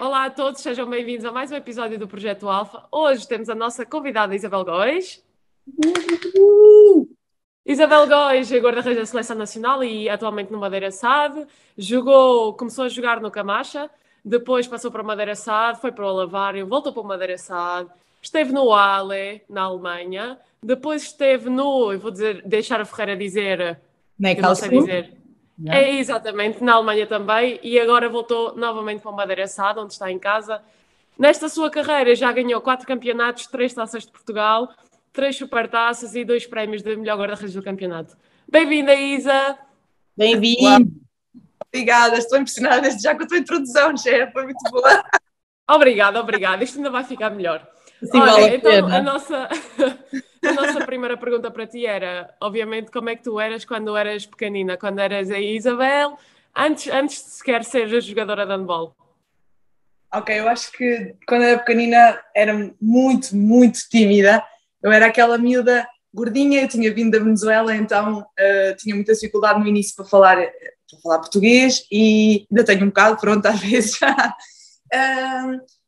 Olá a todos, sejam bem-vindos a mais um episódio do Projeto Alfa. Hoje temos a nossa convidada Isabel Góis. Isabel Góis é guarda-redes da Seleção Nacional e atualmente no Madeira SAD. Começou a jogar no Camacha, depois passou para o Madeira SAD, foi para o Alavário, voltou para o Madeira SAD, esteve no Ale, na Alemanha, depois esteve no, eu vou deixar a Ferreira dizer, que eu não sei dizer. Yeah. É exatamente, na Alemanha também, e agora voltou novamente para o Madeira SAD, onde está em casa. Nesta sua carreira já ganhou 4 campeonatos, 3 taças de Portugal, 3 supertaças e 2 prémios de melhor guarda-redes do campeonato. Bem-vinda, Isa! Bem-vindo! Obrigada, estou impressionada desde já com a tua introdução, chefe, foi muito boa. Obrigada, isto ainda vai ficar melhor. Assim Olha, vale a então pena. a nossa primeira pergunta para ti era, obviamente, como é que tu eras quando eras pequenina, quando eras a Isabel, antes de sequer seres jogadora de handball? Ok, eu acho que quando era pequenina era muito, muito tímida. Eu era aquela miúda gordinha, eu tinha vindo da Venezuela, então tinha muita dificuldade no início para falar português e ainda tenho um bocado, pronto, às vezes.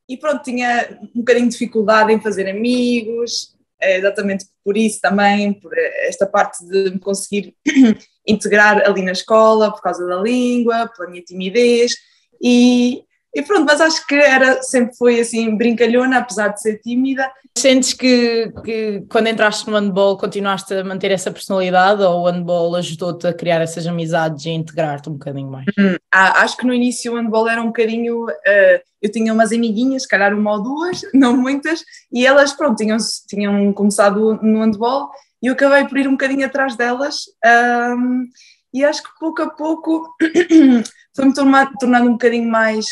E pronto, tinha um bocadinho de dificuldade em fazer amigos, exatamente por isso também, por esta parte de me conseguir integrar ali na escola, por causa da língua, pela minha timidez e pronto, mas acho que sempre foi assim brincalhona, apesar de ser tímida. Sentes que quando entraste no handball continuaste a manter essa personalidade ou o handball ajudou-te a criar essas amizades e a integrar-te um bocadinho mais? Acho que no início o handball era um bocadinho... eu tinha umas amiguinhas, se calhar uma ou duas, não muitas, e elas pronto, tinham começado no handball e eu acabei por ir um bocadinho atrás delas e acho que pouco a pouco foi-me tornando um bocadinho mais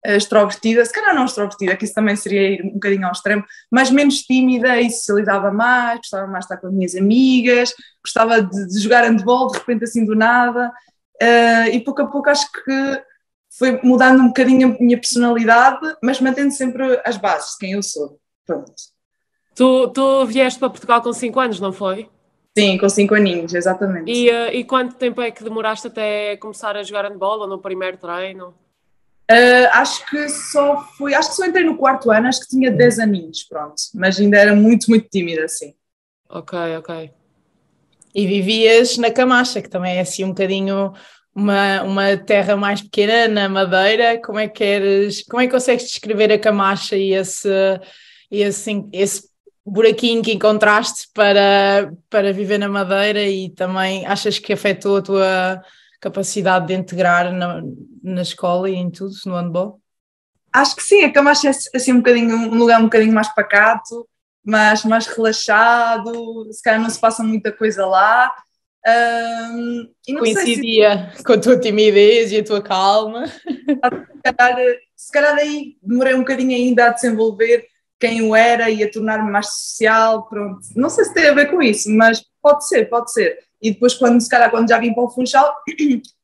extrovertida, se calhar não extrovertida, que isso também seria ir um bocadinho ao extremo, mas menos tímida e socializava mais, gostava mais de estar com as minhas amigas, gostava de jogar handball de repente assim do nada, e pouco a pouco acho que foi mudando um bocadinho a minha personalidade, mas mantendo sempre as bases de quem eu sou. Pronto. Tu vieste para Portugal com 5 anos, não foi? Sim, com 5 aninhos, exatamente. E quanto tempo é que demoraste até começar a jogar handball ou no primeiro treino? Acho que só entrei no 4º ano, acho que tinha 10 aninhos, pronto, mas ainda era muito, muito tímida, assim. Ok. E vivias na Camacha, que também é assim um bocadinho uma terra mais pequena, na Madeira. Como é que consegues descrever a Camacha e esse buraquinho que encontraste para viver na Madeira, e também achas que afetou a tua capacidade de integrar na escola e em tudo, no handball? Acho que sim, a Camacha é assim um lugar um bocadinho mais pacato, mas mais relaxado, se calhar não se passa muita coisa lá. E não coincidia com a tua timidez e a tua calma. Se calhar aí demorei um bocadinho ainda a desenvolver quem eu era e a tornar-me mais social, pronto. Não sei se tem a ver com isso, mas pode ser. E depois quando já vim para o Funchal,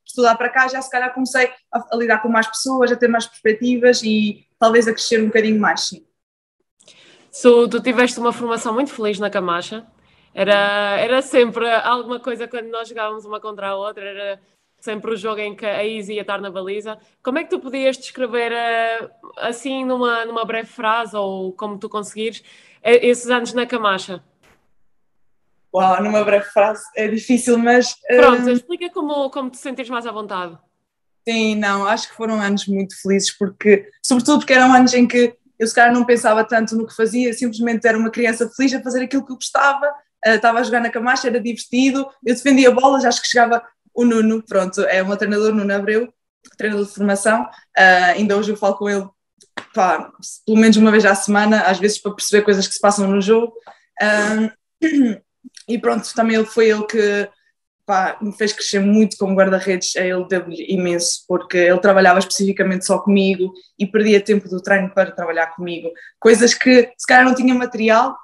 estudar para cá, já se calhar comecei a lidar com mais pessoas, a ter mais perspectivas e talvez a crescer um bocadinho mais, sim. Tu tiveste uma formação muito feliz na Camacha. Era sempre alguma coisa quando nós jogávamos uma contra a outra, era sempre o jogo em que a Izzy ia estar na baliza. Como é que tu podias descrever, assim, numa breve frase, ou como tu conseguires, esses anos na Camacha? Uau, numa breve frase é difícil, mas... Pronto, explica como te sentires mais à vontade. Sim, não, acho que foram anos muito felizes, sobretudo porque eram anos em que eu se calhar não pensava tanto no que fazia, simplesmente era uma criança feliz a fazer aquilo que eu gostava, estava a jogar na Camacha, era divertido, eu defendia bolas, acho que chegava o Nuno, pronto, é o meu treinador, Nuno Abreu, treinador de formação, ainda hoje eu falo com ele, pelo menos uma vez à semana, às vezes para perceber coisas que se passam no jogo, e pronto, também foi ele que me fez crescer muito como guarda-redes, a ele deu-lhe imenso, porque ele trabalhava especificamente só comigo e perdia tempo do treino para trabalhar comigo, coisas que se calhar não tinha material,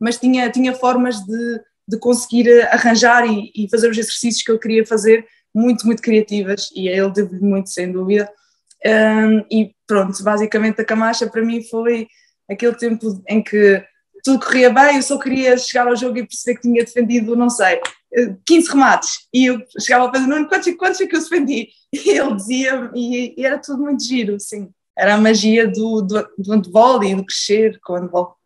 mas tinha formas de conseguir arranjar e fazer os exercícios que ele queria fazer, muito, muito criativas, e a ele deu-lhe muito, sem dúvida. E pronto, basicamente a Camacha para mim foi aquele tempo em que tudo corria bem, eu só queria chegar ao jogo e perceber que tinha defendido, não sei, 15 remates, e eu chegava ao pé do Nuno, quantos é que eu defendi? E ele dizia, e era tudo muito giro, sim, era a magia do handball e do crescer com o handball.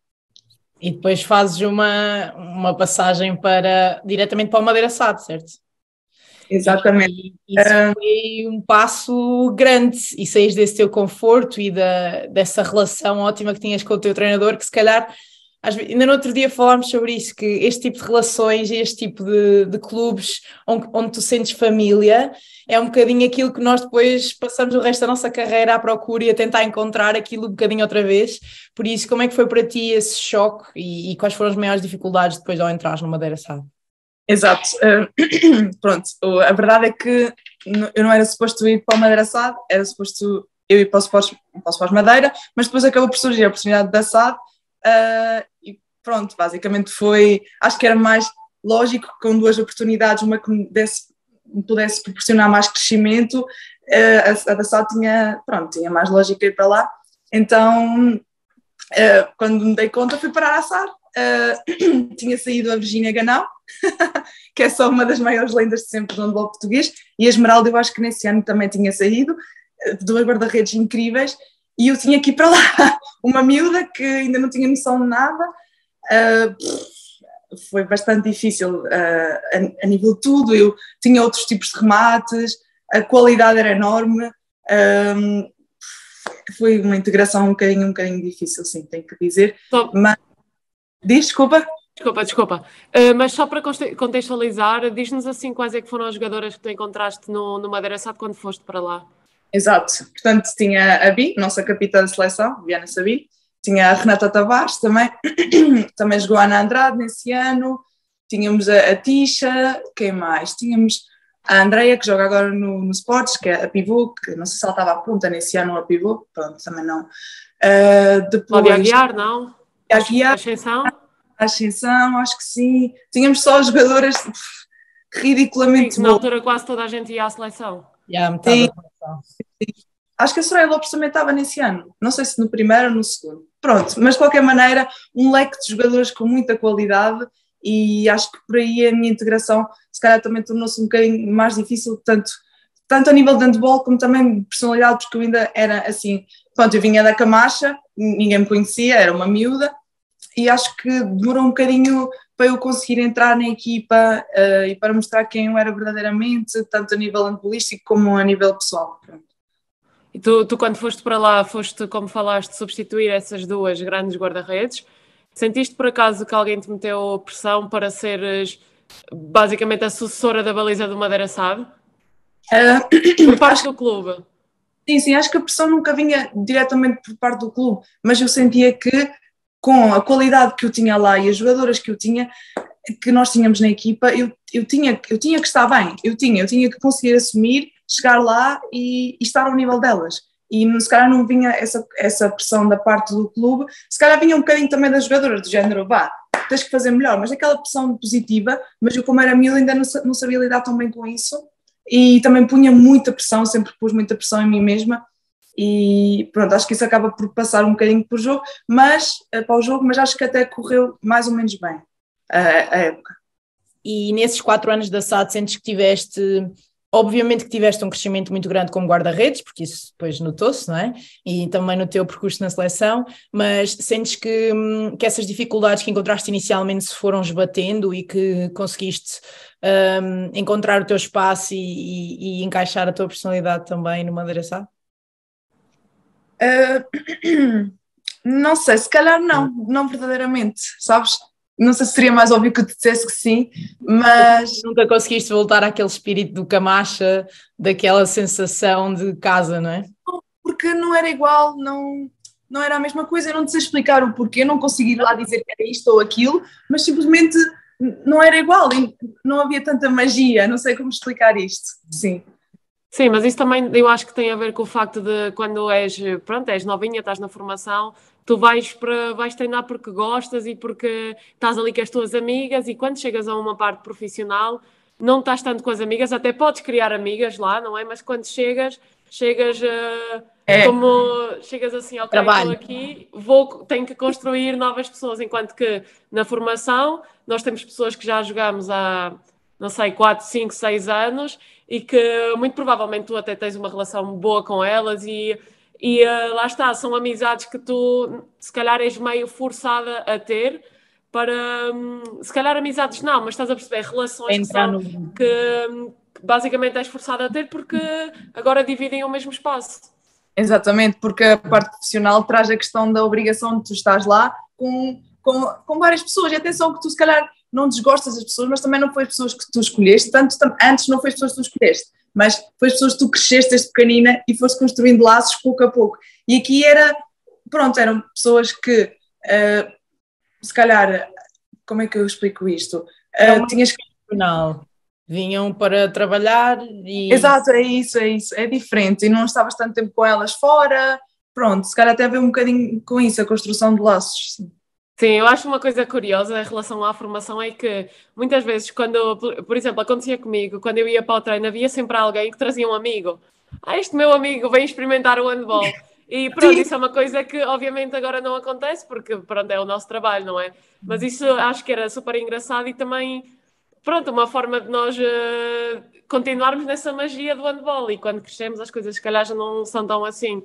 E depois fazes uma passagem diretamente para o Madeira SAD, certo? Exatamente. E isso foi um passo grande, e saís desse teu conforto e dessa relação ótima que tinhas com o teu treinador, que se calhar, ainda no outro dia falámos sobre isso, que este tipo de relações e este tipo de clubes onde tu sentes família é um bocadinho aquilo que nós depois passamos o resto da nossa carreira à procura e a tentar encontrar aquilo um bocadinho outra vez. Por isso, como é que foi para ti esse choque e quais foram as maiores dificuldades depois ao entrares no Madeira SAD? Exato. Pronto, a verdade é que eu não era suposto ir para o Madeira SAD, era suposto eu ir para o Sports Madeira, mas depois acabou por surgir a oportunidade da SAD e pronto, basicamente acho que era mais lógico que com duas oportunidades, uma que me pudesse proporcionar mais crescimento, a da SAD tinha mais lógica ir para lá, então quando me dei conta fui parar à SAD. Tinha saído a Virgínia Ganão, que é só uma das maiores lendas de sempre do handball português, e a Esmeralda eu acho que nesse ano também tinha saído, duas guarda-redes incríveis, e eu tinha que ir para lá, uma miúda que ainda não tinha noção de nada. Foi bastante difícil a nível de tudo, eu tinha outros tipos de remates, a qualidade era enorme, foi uma integração um bocadinho difícil, sim, tenho que dizer. Mas desculpa. Desculpa. Mas só para contextualizar, diz-nos assim quais é que foram as jogadoras que tu encontraste no Madeira SAD quando foste para lá. Exato. Portanto, tinha a Bi, nossa capitã da seleção, Viana Sabino, tinha a Renata Tavares também, também jogou a Ana Andrade nesse ano, tínhamos a Tisha, quem mais? Tínhamos a Andreia, que joga agora no Sports, que é a pivô, que não sei se ela estava à ponta nesse ano a pivô, pronto, também não. Depois... Cláudia Aguiar, não? Aguiar. Ascensão, acho que sim. Tínhamos só jogadoras ridiculamente boas. Na altura quase toda a gente ia à seleção. Sim. Acho que a Soraya Lopes também estava nesse ano. Não sei se no primeiro ou no segundo. Pronto, mas de qualquer maneira, um leque de jogadores com muita qualidade e acho que por aí a minha integração se calhar também tornou-se um bocadinho mais difícil, tanto a nível de handball como também de personalidade, porque eu ainda era assim, pronto, eu vinha da Camacha, ninguém me conhecia, era uma miúda, e acho que demorou um bocadinho para eu conseguir entrar na equipa e para mostrar quem eu era verdadeiramente, tanto a nível handbolístico como a nível pessoal. Pronto. E tu quando foste para lá, foste, como falaste, substituir essas duas grandes guarda-redes. Sentiste por acaso que alguém te meteu pressão para seres basicamente a sucessora da baliza do Madeira SAD? Por parte do clube? Sim, acho que a pressão nunca vinha diretamente por parte do clube, mas eu sentia que com a qualidade que eu tinha lá e as jogadoras que eu tinha, que nós tínhamos na equipa, eu tinha que estar bem, eu tinha que conseguir assumir, chegar lá e estar ao nível delas. E se calhar não vinha essa pressão da parte do clube, se calhar vinha um bocadinho também das jogadoras, do género, tens que fazer melhor, mas aquela pressão positiva, mas eu como era miúda ainda não sabia lidar tão bem com isso, e também punha muita pressão, sempre pus muita pressão em mim mesma, e pronto, acho que isso acaba por passar um bocadinho para o jogo, mas acho que até correu mais ou menos bem a época. E nesses 4 anos da SAD sentes que obviamente que tiveste um crescimento muito grande como guarda-redes, porque isso depois notou-se, não é? E também no teu percurso na seleção, mas sentes que essas dificuldades que encontraste inicialmente se foram esbatendo e que conseguiste encontrar o teu espaço e encaixar a tua personalidade também no Madeira SAD? Não sei, se calhar não verdadeiramente, sabes? Não sei se seria mais óbvio que eu te dissesse que sim, mas... Nunca conseguiste voltar àquele espírito do Camacha, daquela sensação de casa, não é? Porque não era igual, não era a mesma coisa, eu não te sei explicar o porquê, não consegui ir lá dizer que era isto ou aquilo, mas simplesmente não era igual, não havia tanta magia, não sei como explicar isto, sim. Sim, mas isso também eu acho que tem a ver com o facto de quando és novinha, estás na formação, tu vais treinar porque gostas e porque estás ali com as tuas amigas e quando chegas a uma parte profissional não estás tanto com as amigas, até podes criar amigas lá, não é? Mas quando chegas como chegas assim, ok, estou aqui, tenho que construir novas pessoas, enquanto que na formação nós temos pessoas que já jogamos há, não sei, 4, 5, 6 anos e que muito provavelmente tu até tens uma relação boa com elas e E lá está, são amizades que tu se calhar és meio forçada a ter para, se calhar amizades não, mas estás a perceber, relações que Entrar são no... que basicamente és forçada a ter porque agora dividem o mesmo espaço. Exatamente, porque a parte profissional traz a questão da obrigação de tu estás lá com várias pessoas. E atenção que tu se calhar não desgostas das pessoas, mas também não foi as pessoas que tu escolheste, tanto antes não foi as pessoas que tu escolheste, mas foi as pessoas que tu cresceste desde pequenina e foste construindo laços pouco a pouco. E aqui eram pessoas que se calhar, como é que eu explico isto? Tinhas que... Não. Vinham para trabalhar e... Exato, é isso, é diferente. E não estavas tanto tempo com elas fora, pronto, se calhar até a ver um bocadinho com isso, a construção de laços. Sim, eu acho uma coisa curiosa em relação à formação é que muitas vezes quando, por exemplo, acontecia comigo, quando eu ia para o treino, havia sempre alguém que trazia um amigo. Este meu amigo vem experimentar o handball. E pronto, Sim. isso é uma coisa que obviamente agora não acontece, porque pronto, é o nosso trabalho, não é? Mas isso acho que era super engraçado e também, pronto, uma forma de nós continuarmos nessa magia do handball. E quando crescemos as coisas se calhar já não são tão assim.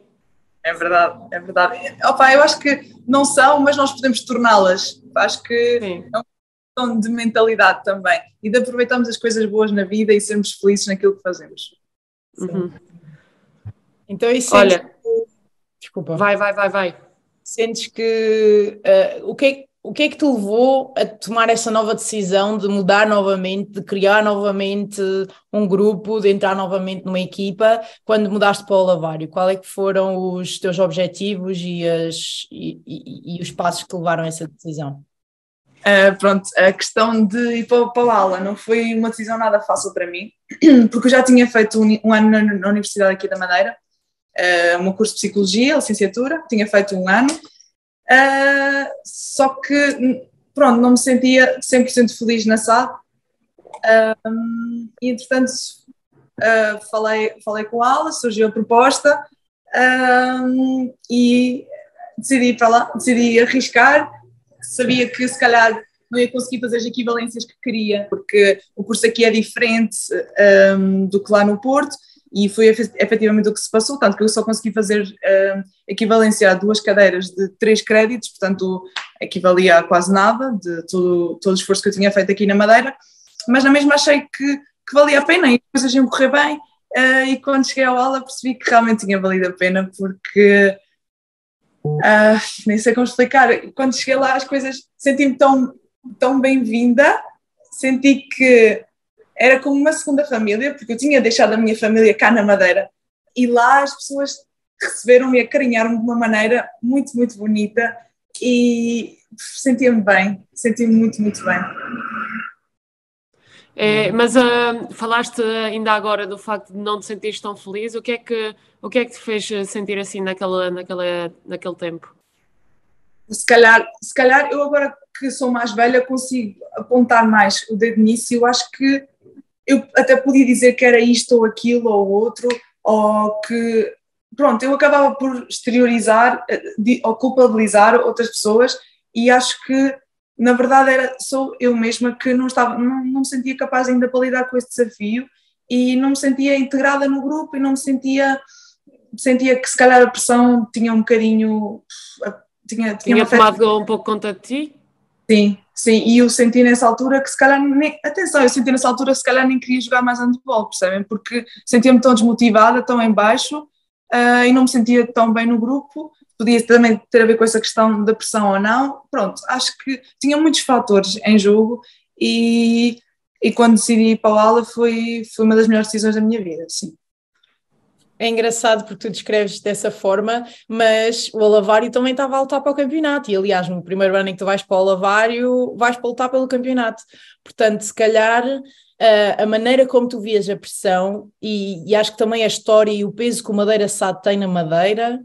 É verdade, é verdade. Opa, eu acho que não são, mas nós podemos torná-las. Acho que Sim. é uma questão de mentalidade também e de aproveitarmos as coisas boas na vida e sermos felizes naquilo que fazemos. Uhum. Então isso Olha, desculpa. vai. Sentes que o que é que te levou a tomar essa nova decisão de mudar novamente, de criar novamente um grupo, de entrar novamente numa equipa, quando mudaste para o Olavário? Qual é que foram os teus objetivos e os passos que te levaram a essa decisão? Pronto, a questão de ir para o aula não foi uma decisão nada fácil para mim, porque eu já tinha feito um ano na Universidade aqui da Madeira, o meu curso de Psicologia, licenciatura, tinha feito um ano, só que, pronto, não me sentia 100% feliz na SAD, e entretanto falei com a Ala, surgiu a proposta, e decidi ir para lá, decidi arriscar, sabia que se calhar não ia conseguir fazer as equivalências que queria, porque o curso aqui é diferente do que lá no Porto, e foi efetivamente o que se passou, tanto que eu só consegui fazer equivalência a 2 cadeiras de 3 créditos, portanto equivalia a quase nada de todo o esforço que eu tinha feito aqui na Madeira, mas na mesma achei que valia a pena e as coisas iam correr bem, e quando cheguei ao aula percebi que realmente tinha valido a pena, porque nem sei como explicar, quando cheguei lá as coisas, senti-me tão bem-vinda, senti que era como uma segunda família, porque eu tinha deixado a minha família cá na Madeira, e lá as pessoas receberam-me e acarinharam-me de uma maneira muito, muito bonita, e sentia-me bem, senti-me muito, muito bem. Mas falaste ainda agora do facto de não te sentires tão feliz. O que é que te fez sentir assim naquele tempo? Se calhar eu agora que sou mais velha consigo apontar mais o dedo nisso, e eu acho que eu até podia dizer que era isto ou aquilo ou outro, ou que, pronto, eu acabava por exteriorizar ou culpabilizar outras pessoas, e acho que na verdade sou eu mesma que não me sentia capaz ainda para lidar com esse desafio, e não me sentia integrada no grupo, e não me sentia que se calhar a pressão tinha um bocadinho... Tinha tomado um pouco conta de ti? Sim, e eu senti nessa altura que se calhar, eu senti nessa altura que se calhar nem queria jogar mais handball, percebem? Porque sentia-me tão desmotivada, tão em baixo, e não me sentia tão bem no grupo. Podia também ter a ver com essa questão da pressão ou não. Pronto, acho que tinha muitos fatores em jogo, e quando decidi ir para a aula foi uma das melhores decisões da minha vida, sim. É engraçado porque tu descreves dessa forma, mas o Olavário também estava a lutar para o campeonato, e aliás no primeiro ano em que tu vais para o Olavário vais para lutar pelo campeonato, portanto se calhar a maneira como tu vias a pressão, e acho que também a história e o peso que o Madeira SAD tem na Madeira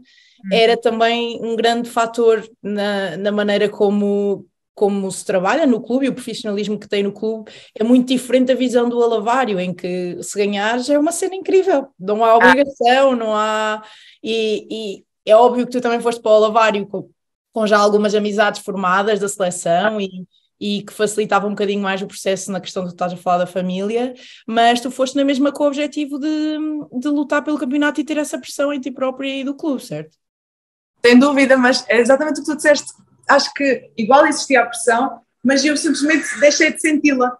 era também um grande fator na maneira como se trabalha no clube, e o profissionalismo que tem no clube é muito diferente da visão do Olavário, em que se ganhares é uma cena incrível, não há obrigação, não há... E é óbvio que tu também foste para o Olavário com já algumas amizades formadas da seleção, e e que facilitava um bocadinho mais o processo na questão de tu estás a falar da família, mas tu foste na mesma com o objetivo de lutar pelo campeonato e ter essa pressão em ti própria e do clube, certo? Sem dúvida, mas é exatamente o que tu disseste. Acho que igual existia a pressão, mas eu simplesmente deixei de senti-la.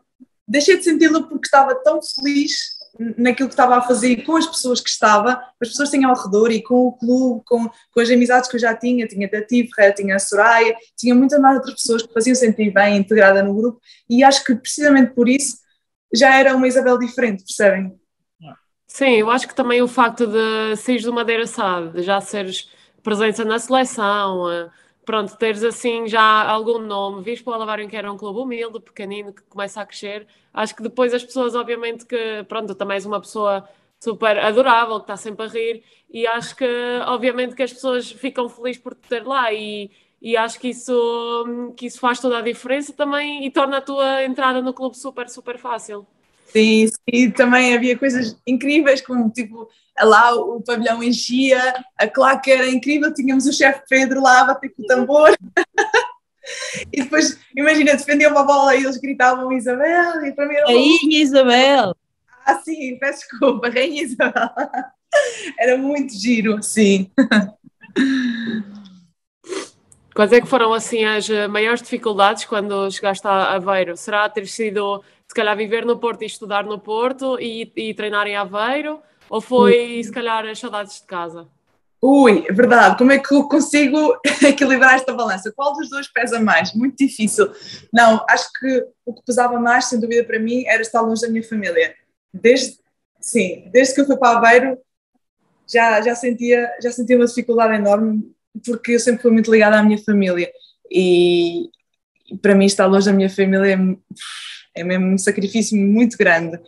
Deixei de senti-la porque estava tão feliz naquilo que estava a fazer e com as pessoas que estava, as pessoas que tinham ao redor e com o clube, com as amizades que eu já tinha a Tati Ferreira, tinha a Soraya, tinha muitas mais outras pessoas que faziam sentir bem integrada no grupo e acho que precisamente por isso já era uma Isabel diferente, percebem? Sim, eu acho que também o facto de seres do Madeira SAD, de já seres presença na seleção, pronto, teres assim já algum nome, vires para o Alavário que era um clube humilde, pequenino, que começa a crescer, acho que depois as pessoas, obviamente que, pronto, também és uma pessoa super adorável, que está sempre a rir, e acho que, obviamente, que as pessoas ficam felizes por te ter lá, e acho que isso faz toda a diferença também, e torna a tua entrada no clube super, super fácil. Sim, e também havia coisas incríveis, como tipo, lá o pavilhão enchia, a claque era incrível, tínhamos o chefe Pedro lá a bater com o tambor, e depois, imagina, defendiam uma bola e eles gritavam Isabel, e para mim era uma... Rainha Isabel! Ah, sim, peço desculpa, Rainha Isabel. Era muito giro, sim. Quais é que foram, assim, as maiores dificuldades quando chegaste a Aveiro? Será ter sido, se calhar, viver no Porto e estudar no Porto e treinar em Aveiro? Ou foi, se calhar, as saudades de casa? Ui, é verdade, como é que eu consigo equilibrar esta balança? Qual dos dois pesa mais? Muito difícil. Não, acho que o que pesava mais, sem dúvida para mim, era estar longe da minha família. Desde que eu fui para Aveiro, já sentia uma dificuldade enorme, porque eu sempre fui muito ligada à minha família. E para mim estar longe da minha família é mesmo um sacrifício muito grande.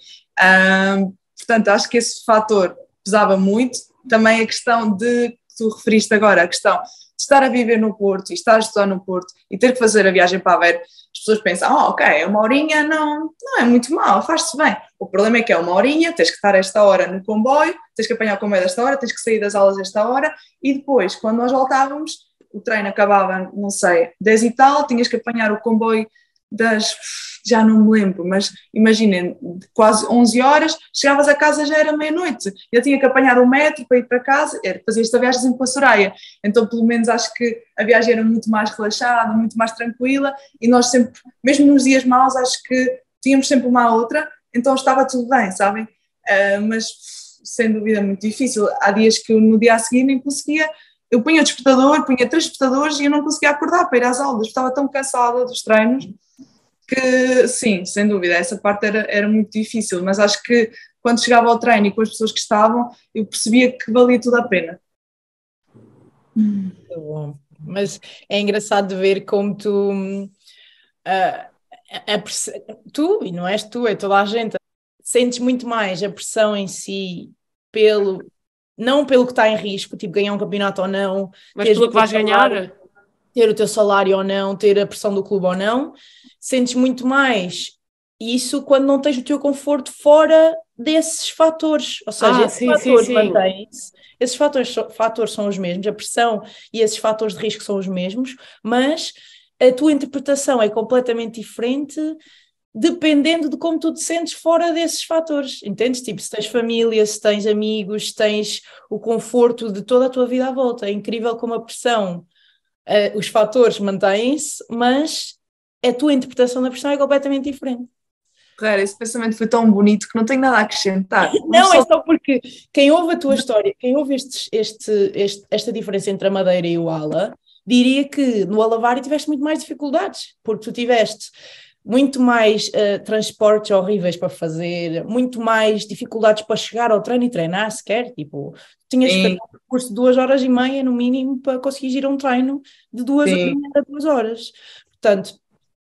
Portanto, acho que esse fator pesava muito. Também a questão que tu referiste agora, a questão de estar a viver no Porto e estar a estudar no Porto e ter que fazer a viagem para Aveiro, as pessoas pensam, ok, uma horinha não é muito mal, faz-se bem. O problema é que é uma horinha, tens que estar a esta hora no comboio, tens que apanhar o comboio desta hora, tens que sair das aulas desta hora e depois, quando nós voltávamos, o treino acabava, não sei, 10 e tal, tinhas que apanhar o comboio já não me lembro, mas imaginem, quase 11 horas, chegavas a casa já era meia-noite, eu tinha que apanhar o metro para ir para casa, fazia esta viagem sempre para a Soraya, então pelo menos acho que a viagem era muito mais relaxada, muito mais tranquila, e nós sempre, mesmo nos dias maus, acho que tínhamos sempre uma à outra, então estava tudo bem, sabem? Mas sem dúvida muito difícil, há dias que eu no dia a seguir nem conseguia. Eu punha o despertador, punha 3 despertadores e eu não conseguia acordar para ir às aulas, estava tão cansada dos treinos que, sim, sem dúvida, essa parte era muito difícil, mas acho que quando chegava ao treino e com as pessoas que estavam, eu percebia que valia tudo a pena. Muito bom. Mas é engraçado de ver como tu, tu, e não és tu, é toda a gente, sentes muito mais a pressão em si não pelo que está em risco, tipo ganhar um campeonato ou não, mas pelo que vais ganhar? Ter o teu salário ou não, ter a pressão do clube ou não, sentes muito mais isso quando não tens o teu conforto fora desses fatores, ou seja, esses fatores mantêm-se, esses fatores são os mesmos, a pressão e esses fatores de risco são os mesmos, mas a tua interpretação é completamente diferente dependendo de como tu te sentes fora desses fatores, entendes? Tipo, se tens família, se tens amigos, se tens o conforto de toda a tua vida à volta. É incrível como a pressão, os fatores mantêm-se, mas a tua interpretação da pressão é completamente diferente. Claro, esse pensamento foi tão bonito que não tenho nada a acrescentar. Não, é só porque quem ouve a tua história, quem ouve esta diferença entre a Madeira e o Ala, diria que no Alavário tiveste muito mais dificuldades, porque tu tiveste muito mais transportes horríveis para fazer, muito mais dificuldades para chegar ao treino e treinar sequer, tipo, tinhas que fazer um percurso de 2 horas e meia no mínimo para conseguir ir a um treino de 2 horas. Portanto,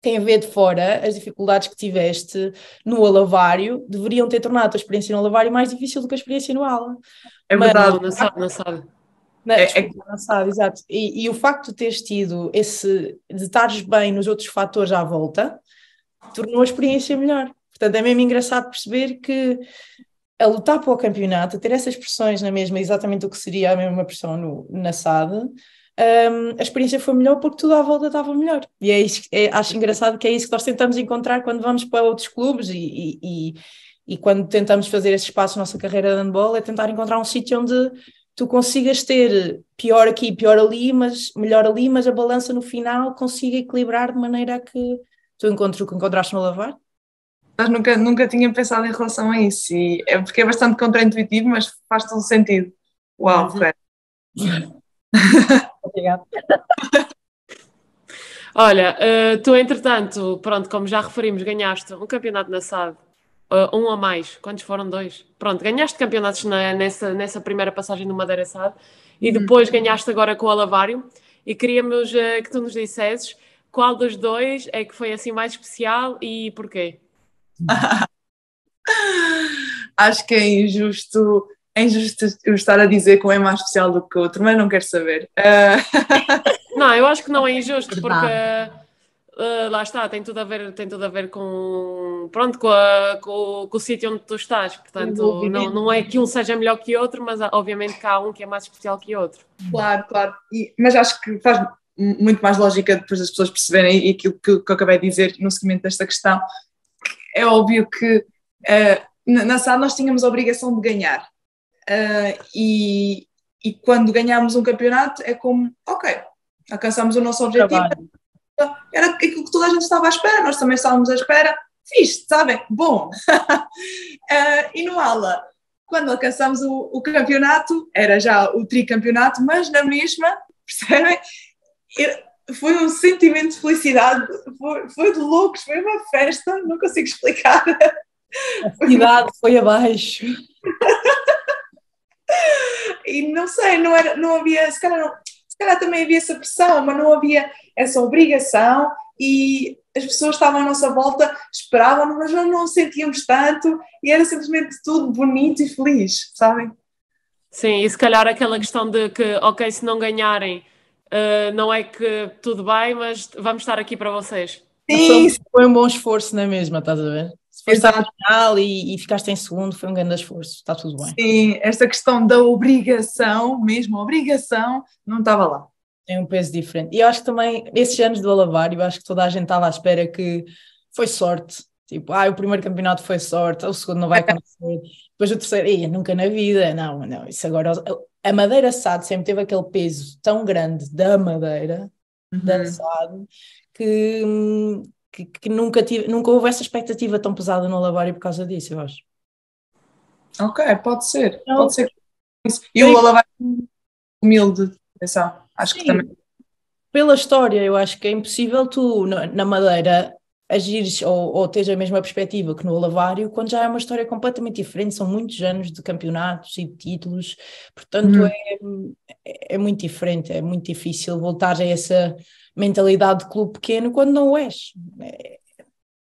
quem vê de fora as dificuldades que tiveste no Alavário deveriam ter tornado a tua experiência no Alavário mais difícil do que a experiência no Ala. É verdade. Não sabe. Não sabe, exato. E o facto de teres tido de estares bem nos outros fatores à volta tornou a experiência melhor. Portanto, é mesmo engraçado perceber que a lutar para o campeonato, a ter essas pressões na mesma, exatamente o que seria a mesma pressão na SAD, a experiência foi melhor porque tudo à volta estava melhor. E é isso, acho engraçado que é isso que nós tentamos encontrar quando vamos para outros clubes e quando tentamos fazer esse espaço na nossa carreira de handball, é tentar encontrar um sítio onde tu consigas ter pior aqui, pior ali, mas melhor ali, mas a balança no final consiga equilibrar de maneira a que tu encontres o que encontraste no Lavar. Mas nunca tinha pensado em relação a isso, e é porque é bastante contraintuitivo, mas faz todo sentido. Uau, Ferreira. Obrigada. Olha, tu entretanto, pronto, como já referimos, ganhaste um campeonato na SAD, um a mais, quantos foram? 2? Pronto, ganhaste campeonatos nessa primeira passagem no Madeira SAD e depois ganhaste agora com o Alavário e queríamos que tu nos dissesses qual dos dois é que foi assim mais especial e porquê? Acho que é injusto eu estar a dizer que um é mais especial do que o outro, mas não quero saber. Não, eu acho que não é injusto, porque Verdade. lá está, tem tudo a ver com, pronto, com o sítio onde tu estás. Portanto, não é que um seja melhor que o outro, mas obviamente que há um que é mais especial que o outro. Claro, claro. Mas acho que faz muito mais lógica depois das pessoas perceberem aquilo que eu acabei de dizer no seguimento desta questão. É óbvio que na SAD nós tínhamos a obrigação de ganhar. E quando ganhámos um campeonato é como, ok, alcançamos o nosso objetivo. Trabalho. Era aquilo que toda a gente estava à espera, nós também estávamos à espera. Fixe, sabem? Bom. E no ALA, quando alcançamos o campeonato, era já o tricampeonato, mas na mesma, percebem? Foi um sentimento de felicidade, foi de loucos, foi uma festa, não consigo explicar. A cidade foi abaixo. E não sei, não havia, se calhar também havia essa pressão, mas não havia essa obrigação e as pessoas estavam à nossa volta, esperavam, mas não sentíamos tanto e era simplesmente tudo bonito e feliz, sabem? Sim, e se calhar aquela questão de que, ok, se não ganharem, não é que tudo bem, mas vamos estar aqui para vocês. Sim, Foi um bom esforço na mesma, estás a ver? Se foste à exato. final e ficaste em segundo, foi um grande esforço, está tudo bem. Sim, esta questão da obrigação, mesmo a obrigação, não estava lá. Tem um peso diferente. E eu acho que também, esses anos do Alavário, eu acho que toda a gente estava à espera que foi sorte. Tipo, o primeiro campeonato foi sorte, o segundo não vai acontecer. Depois o terceiro, nunca na vida. Não, isso agora... A Madeira SAD sempre teve aquele peso tão grande da Madeira, da SAD, que nunca houve essa expectativa tão pesada no Alavário por causa disso, eu acho. Ok, pode ser. Então, Pode ser. E o Alavar humilde, atenção. Acho que também. Pela história, eu acho que é impossível tu, na Madeira, agires ou teres a mesma perspectiva que no Alavário, quando já é uma história completamente diferente, são muitos anos de campeonatos e de títulos, portanto é muito diferente, é muito difícil voltar a essa mentalidade de clube pequeno quando não o és.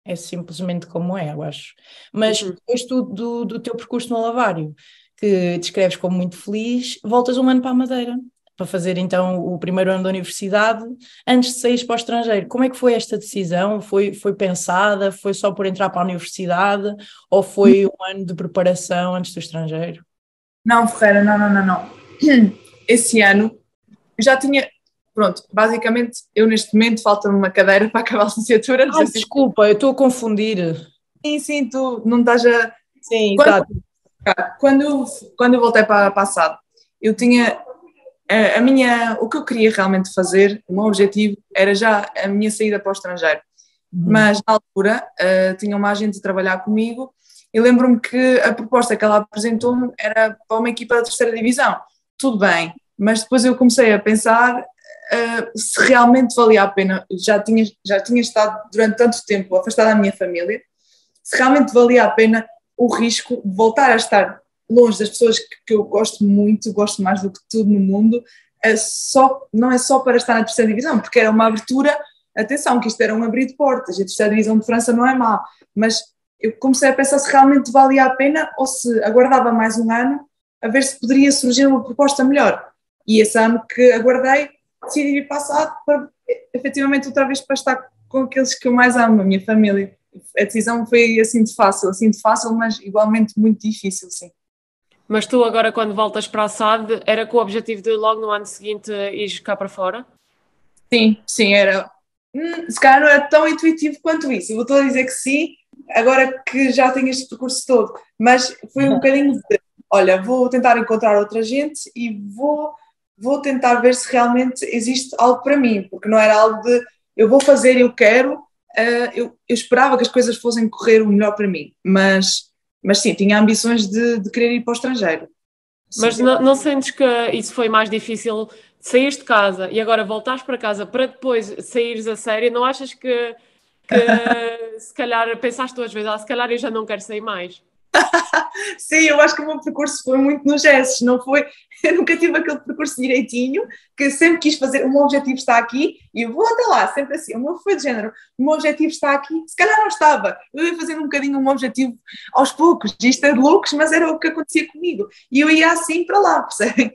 É simplesmente como é, eu acho. Mas depois do teu percurso no Alavário, que descreves como muito feliz, voltas um ano para a Madeira, para fazer então o primeiro ano da universidade, antes de sair para o estrangeiro. Como é que foi esta decisão? Foi pensada? Foi só por entrar para a universidade? Ou foi um ano de preparação antes do estrangeiro? Não, Ferreira, não. Esse ano eu já tinha... Pronto, basicamente, eu neste momento falta-me uma cadeira para acabar a licenciatura. Desculpa, eu estou a confundir. Sim, tu não estás a... Sim, exato. Quando eu voltei para a SAD, eu tinha... o que eu queria realmente fazer, o meu objetivo era já a minha saída para o estrangeiro. Mas na altura tinha uma agente a trabalhar comigo e lembro-me que a proposta que ela apresentou-me era para uma equipa da terceira divisão. Tudo bem, mas depois eu comecei a pensar se realmente valia a pena. Já tinha estado durante tanto tempo afastada da minha família, se realmente valia a pena o risco de voltar a estar longe das pessoas que eu gosto muito, gosto mais do que tudo no mundo, não é só para estar na terceira divisão, porque era uma abertura, atenção, que isto era um abrir de portas, a terceira divisão de França não é má, mas eu comecei a pensar se realmente valia a pena ou se aguardava mais um ano a ver se poderia surgir uma proposta melhor. E esse ano que aguardei, decidi vir passado para, efetivamente, outra vez para estar com aqueles que eu mais amo, a minha família. A decisão foi assim de fácil, mas igualmente muito difícil, sim. Mas tu agora, quando voltas para a SAD, era com o objetivo de logo no ano seguinte ires cá para fora? Sim, era. Se calhar não é tão intuitivo quanto isso. Eu vou a dizer que sim, agora que já tenho este percurso todo. Mas foi um bocadinho de, olha, vou tentar encontrar outra gente e vou tentar ver se realmente existe algo para mim, porque não era algo de, eu vou fazer, eu quero. Eu esperava que as coisas fossem correr o melhor para mim, mas sim, tinha ambições de querer ir para o estrangeiro. Mas não sentes que isso foi mais difícil, saíres de casa e agora voltares para casa para depois saíres a sério? Não achas que se calhar pensaste duas vezes, se calhar eu já não quero sair mais? Sim, eu acho que o meu percurso foi muito nos gestos, não foi? Eu nunca tive aquele percurso direitinho, que sempre quis fazer, o meu objetivo está aqui e eu vou até lá, sempre assim. O meu foi de género, o meu objetivo está aqui, se calhar não estava, eu ia fazendo um bocadinho o meu objetivo aos poucos, isto é de loucos, mas era o que acontecia comigo, e eu ia assim para lá, percebem?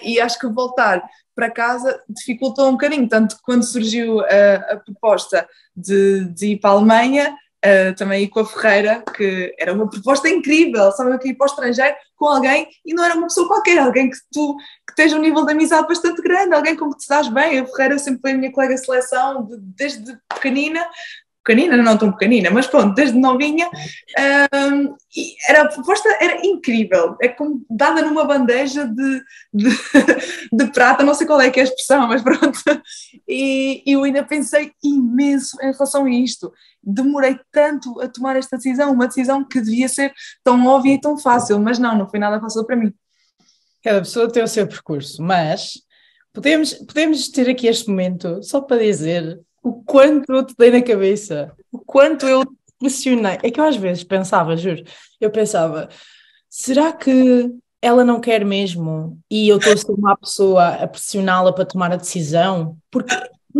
E acho que voltar para casa dificultou um bocadinho, tanto que quando surgiu a proposta de ir para a Alemanha, também ir com a Ferreira, que era uma proposta incrível, sabe, eu queria ir para o estrangeiro com alguém, e não era uma pessoa qualquer, alguém que esteja um nível de amizade bastante grande, alguém com que te dás bem. A Ferreira sempre foi a minha colega de seleção, desde pequenina, não tão pequenina, mas pronto, desde novinha, e a proposta era incrível, é como dada numa bandeja de prata, não sei qual é que é a expressão, mas pronto, e eu ainda pensei imenso em relação a isto, demorei tanto a tomar esta decisão, uma decisão que devia ser tão óbvia e tão fácil, mas não foi nada fácil para mim. Cada pessoa tem o seu percurso, mas podemos ter aqui este momento só para dizer o quanto eu te dei na cabeça, o quanto eu te pressionei. É que eu às vezes pensava, juro, eu pensava, será que ela não quer mesmo e eu estou a ser uma pessoa a pressioná-la para tomar a decisão? Porque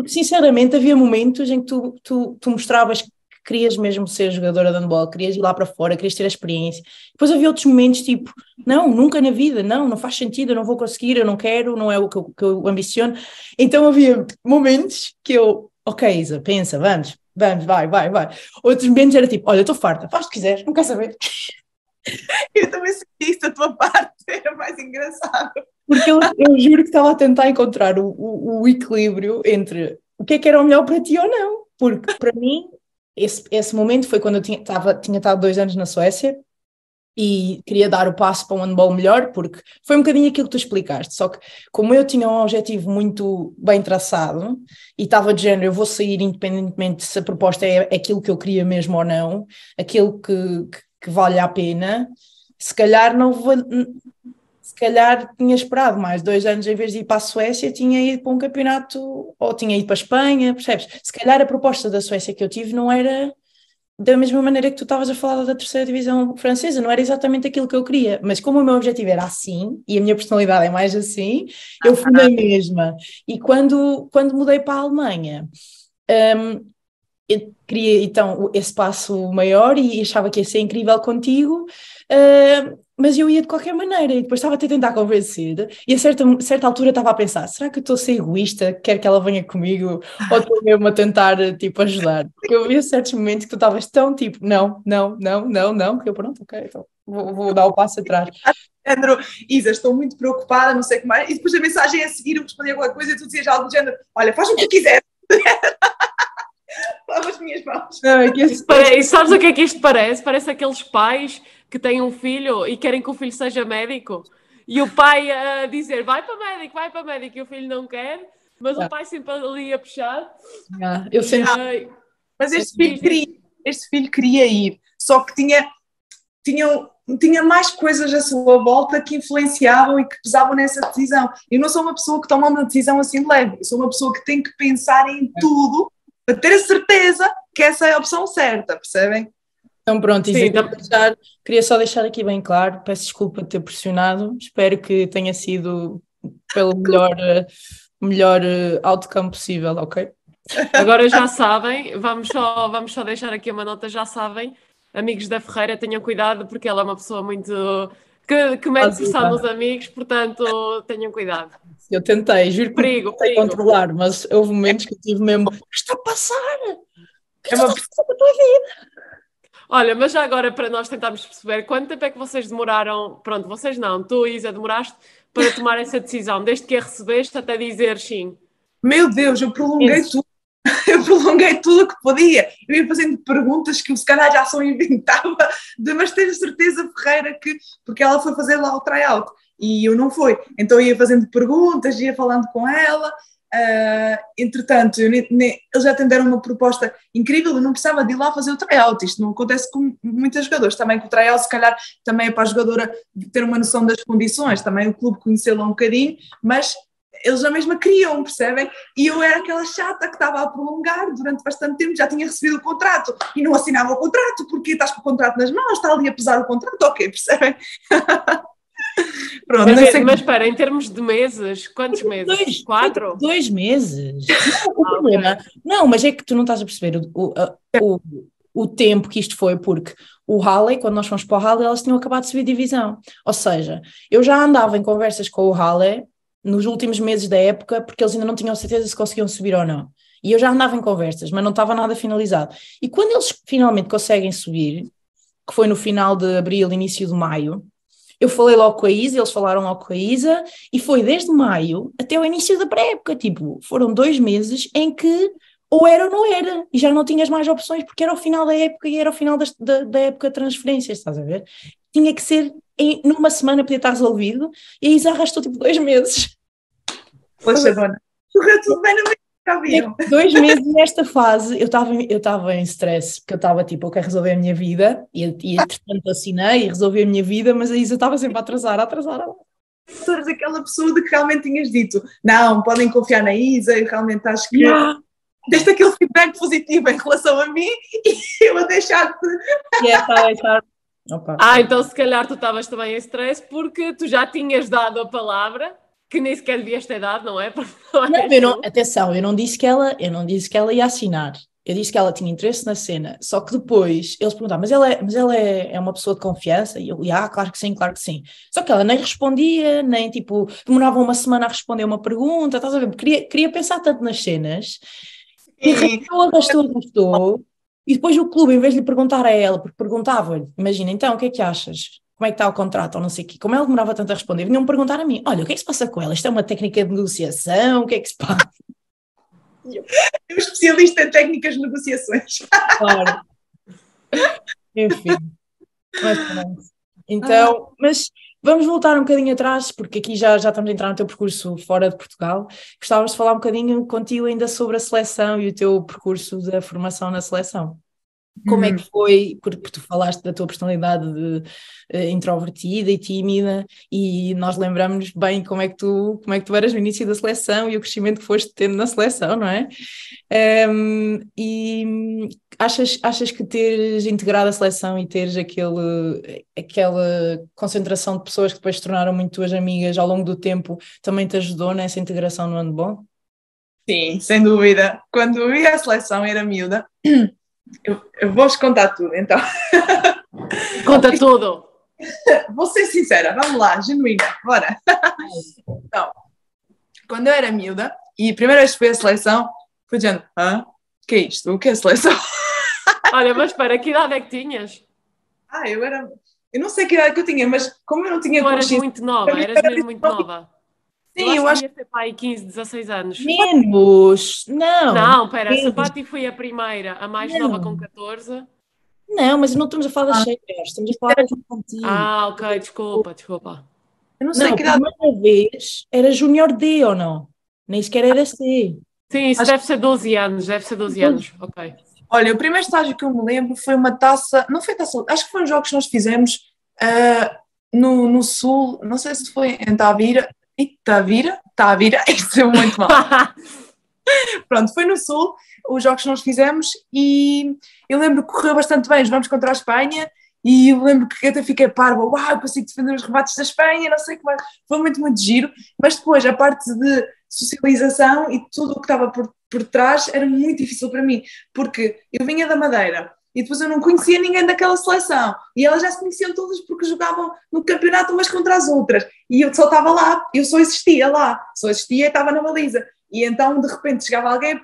sinceramente havia momentos em que tu mostravas que querias mesmo ser jogadora de handball, querias ir lá para fora, querias ter a experiência. Depois havia outros momentos tipo, não, nunca na vida, não faz sentido, eu não vou conseguir, eu não quero, não é o que eu ambiciono. Então havia momentos que eu, ok, Isa, pensa, vamos, vai. Outros momentos era tipo, olha, estou farta, faz o que quiseres, não quero saber. Eu também senti isso da tua parte, era mais engraçado. Porque eu juro que estava a tentar encontrar o equilíbrio entre o que era o melhor para ti ou não. Porque para mim, esse momento foi quando eu tinha estado 2 anos na Suécia e queria dar o passo para um handball melhor, porque foi um bocadinho aquilo que tu explicaste. Só que como eu tinha um objetivo muito bem traçado e estava de género, eu vou sair independentemente se a proposta é aquilo que eu queria mesmo ou não, aquilo que vale a pena, se calhar não vou... Se calhar tinha esperado mais 2 anos em vez de ir para a Suécia, tinha ido para um campeonato ou tinha ido para a Espanha, percebes? Se calhar a proposta da Suécia que eu tive não era da mesma maneira que tu estavas a falar da terceira divisão francesa, não era exatamente aquilo que eu queria, mas como o meu objetivo era assim e a minha personalidade é mais assim, eu fui na mesma. E quando mudei para a Alemanha, eu queria então esse passo maior e achava que ia ser incrível contigo, mas eu ia de qualquer maneira e depois estava a tentar convencer e a certa altura estava a pensar, será que eu estou a ser egoísta, quero que ela venha comigo ou estou mesmo a tentar tipo ajudar? Porque eu via certos momentos que tu estavas tão tipo, não, que eu pronto, ok, então vou dar o passo atrás. Andrew, Isa, estou muito preocupada, não sei o que mais, e depois a mensagem a seguir eu respondia alguma coisa e tu dizias algo do género, olha, faz o que tu quiser. Lava as minhas mãos. Não, E sabes o que é que isto parece? Parece aqueles pais que têm um filho e querem que o filho seja médico e o pai a dizer vai para médico e o filho não quer, mas o pai sempre ali a puxar. Eu sempre... Mas este filho queria ir, só que tinha mais coisas à sua volta que influenciavam e que pesavam nessa decisão. Eu não sou uma pessoa que toma uma decisão assim de leve, eu sou uma pessoa que tem que pensar em tudo para ter a certeza que essa é a opção certa, percebem? Então pronto, Isa, queria só deixar aqui bem claro, peço desculpa de ter pressionado, espero que tenha sido pelo melhor outcome possível, ok? Agora já sabem, vamos só deixar aqui uma nota, já sabem, amigos da Ferreira, tenham cuidado porque ela é uma pessoa muito... que mete pressão nos amigos, portanto tenham cuidado. Eu tentei, juro que tentei controlar, mas houve momentos que eu tive mesmo, o que está a passar? O que está a passar com a tua vida? Olha, mas já agora para nós tentarmos perceber quanto tempo é que vocês demoraram, pronto, vocês não, tu, Isa, demoraste para tomar essa decisão, desde que a recebeste até dizer sim. Meu Deus, eu prolonguei tudo. Eu prolonguei tudo o que podia. Eu ia fazendo perguntas que se calhar já só inventava, mas tenho certeza, Ferreira, que porque ela foi fazer lá o tryout e eu não fui. Então eu ia fazendo perguntas, ia falando com ela. Entretanto, eles já tenderam uma proposta incrível, eu não precisava de ir lá fazer o tryout. Isto não acontece com muitos jogadores. Também com o tryout, se calhar, também é para a jogadora ter uma noção das condições, também o clube conhecê-la um bocadinho, mas eles já mesmo queriam, percebem? E eu era aquela chata que estava a prolongar durante bastante tempo, já tinha recebido o contrato e não assinava o contrato, porque estás com o contrato nas mãos, está ali a pesar o contrato, ok, percebem? Pronto, mas espera, em termos de meses, quantos meses? 4? 2 meses. Não, o problema, okay. Não, mas é que tu não estás a perceber o tempo que isto foi, porque o Halle, quando nós fomos para o Halle, elas tinham acabado de subir divisão. Ou seja, eu já andava em conversas com o Halle nos últimos meses da época, porque eles ainda não tinham certeza se conseguiam subir ou não. E eu já andava em conversas, mas não estava nada finalizado. E quando eles finalmente conseguem subir, que foi no final de abril, início de maio, eu falei logo com a Isa, eles falaram logo com a Isa, e foi desde maio até o início da pré-época. Tipo, foram 2 meses em que ou era ou não era, e já não tinhas mais opções, porque era o final da época e era o final da época de transferências, estás a ver? Tinha que ser, numa semana podia estar resolvido, e a Isa arrastou tipo 2 meses. Poxa, dona, correu tudo bem no meio, já viram? 2 meses nesta fase, eu estava em stress, porque eu estava tipo, eu quero resolver a minha vida, e entretanto assinei e resolvi a minha vida, mas a Isa estava sempre a atrasar. Tu eres aquela pessoa de que realmente tinhas dito, não, podem confiar na Isa, eu realmente acho que... Deste aquele feedback positivo em relação a mim e eu a deixar-te. Então se calhar tu estavas também em stress porque tu já tinhas dado a palavra que nem sequer devias ter dado, não é? Atenção, eu não disse que ela ia assinar. Eu disse que ela tinha interesse na cena, só que depois eles perguntaram, mas ela é uma pessoa de confiança? E eu, claro que sim, claro que sim. Só que ela nem respondia, nem tipo, demorava uma semana a responder uma pergunta, estás a ver? Queria pensar tanto nas cenas, e arrastou, e depois o clube, em vez de lhe perguntar a ela, porque perguntava-lhe, imagina, então, o que é que achas? Como é que está o contrato, ou não sei o quê, como ela demorava tanto a responder, vinham-me perguntar a mim, olha, o que é que se passa com ela? Isto é uma técnica de negociação, o que é que se passa? É um especialista em técnicas de negociações. Claro. Enfim. Mas pronto. Então, mas vamos voltar um bocadinho atrás, porque aqui já estamos a entrar no teu percurso fora de Portugal. Gostávamos de falar um bocadinho contigo ainda sobre a seleção e o teu percurso da formação na seleção. Como é que foi, porque tu falaste da tua personalidade de introvertida e tímida, e nós lembramos bem como é que tu eras no início da seleção e o crescimento que foste tendo na seleção, não é? E achas que teres integrado a seleção e teres aquela concentração de pessoas que depois se tornaram muito tuas amigas ao longo do tempo também te ajudou nessa integração no handball? Sim, sem dúvida. Quando eu ia à seleção, era miúda. Eu vou-vos contar tudo, então. Conta tudo. Vou ser sincera, vamos lá, genuína, bora. Então, quando eu era miúda, e a primeira vez que fui à seleção, fui dizendo, o que é isto? O que é a seleção? Olha, mas espera, que idade é que tinhas? Eu não sei que idade que eu tinha, mas como eu não tinha consciência... eras muito nova, eras mesmo muito nova. Sim, eu acho que devia ter pai 15, 16 anos. Menos, não. Não, espera, a Sapati foi a primeira, a mais nova com 14. Não, mas não estamos a falar das séniores, estamos a falar das infantis. Ok, desculpa. Eu não sei que idade. A primeira vez era Júnior D ou não? Nem sequer era C. Sim, isso deve ser 12 anos, ok. Olha, o primeiro estágio que eu me lembro foi uma taça, não foi taça, acho que foi um jogo que nós fizemos no Sul, não sei se foi em Tavira, isso é muito mal. Pronto, foi no Sul, os jogos que nós fizemos, e eu lembro que correu bastante bem, jogamos contra a Espanha, e eu lembro que até fiquei parva, eu consigo defender os rebates da Espanha, não sei como é, foi muito, muito giro, mas depois a parte de socialização e tudo o que estava por trás era muito difícil para mim, porque eu vinha da Madeira, e depois eu não conhecia ninguém daquela seleção, e elas já se conheciam todas porque jogavam no campeonato umas contra as outras, e eu só estava lá, eu só existia lá, e estava na baliza, e então de repente chegava alguém,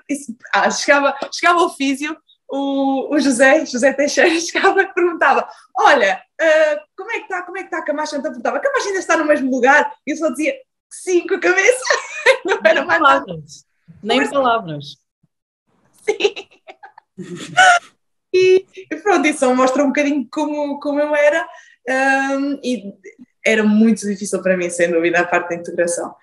chegava ao físio, o José Teixeira chegava e perguntava: olha, como é que está a Camacha? Então perguntava: a Camacha ainda está no mesmo lugar? E eu só dizia que sim, com a cabeça. Não era mais nada. Nem palavras. Sim. E pronto, isso só mostra um bocadinho como eu era. E era muito difícil para mim, sem dúvida, a parte da integração.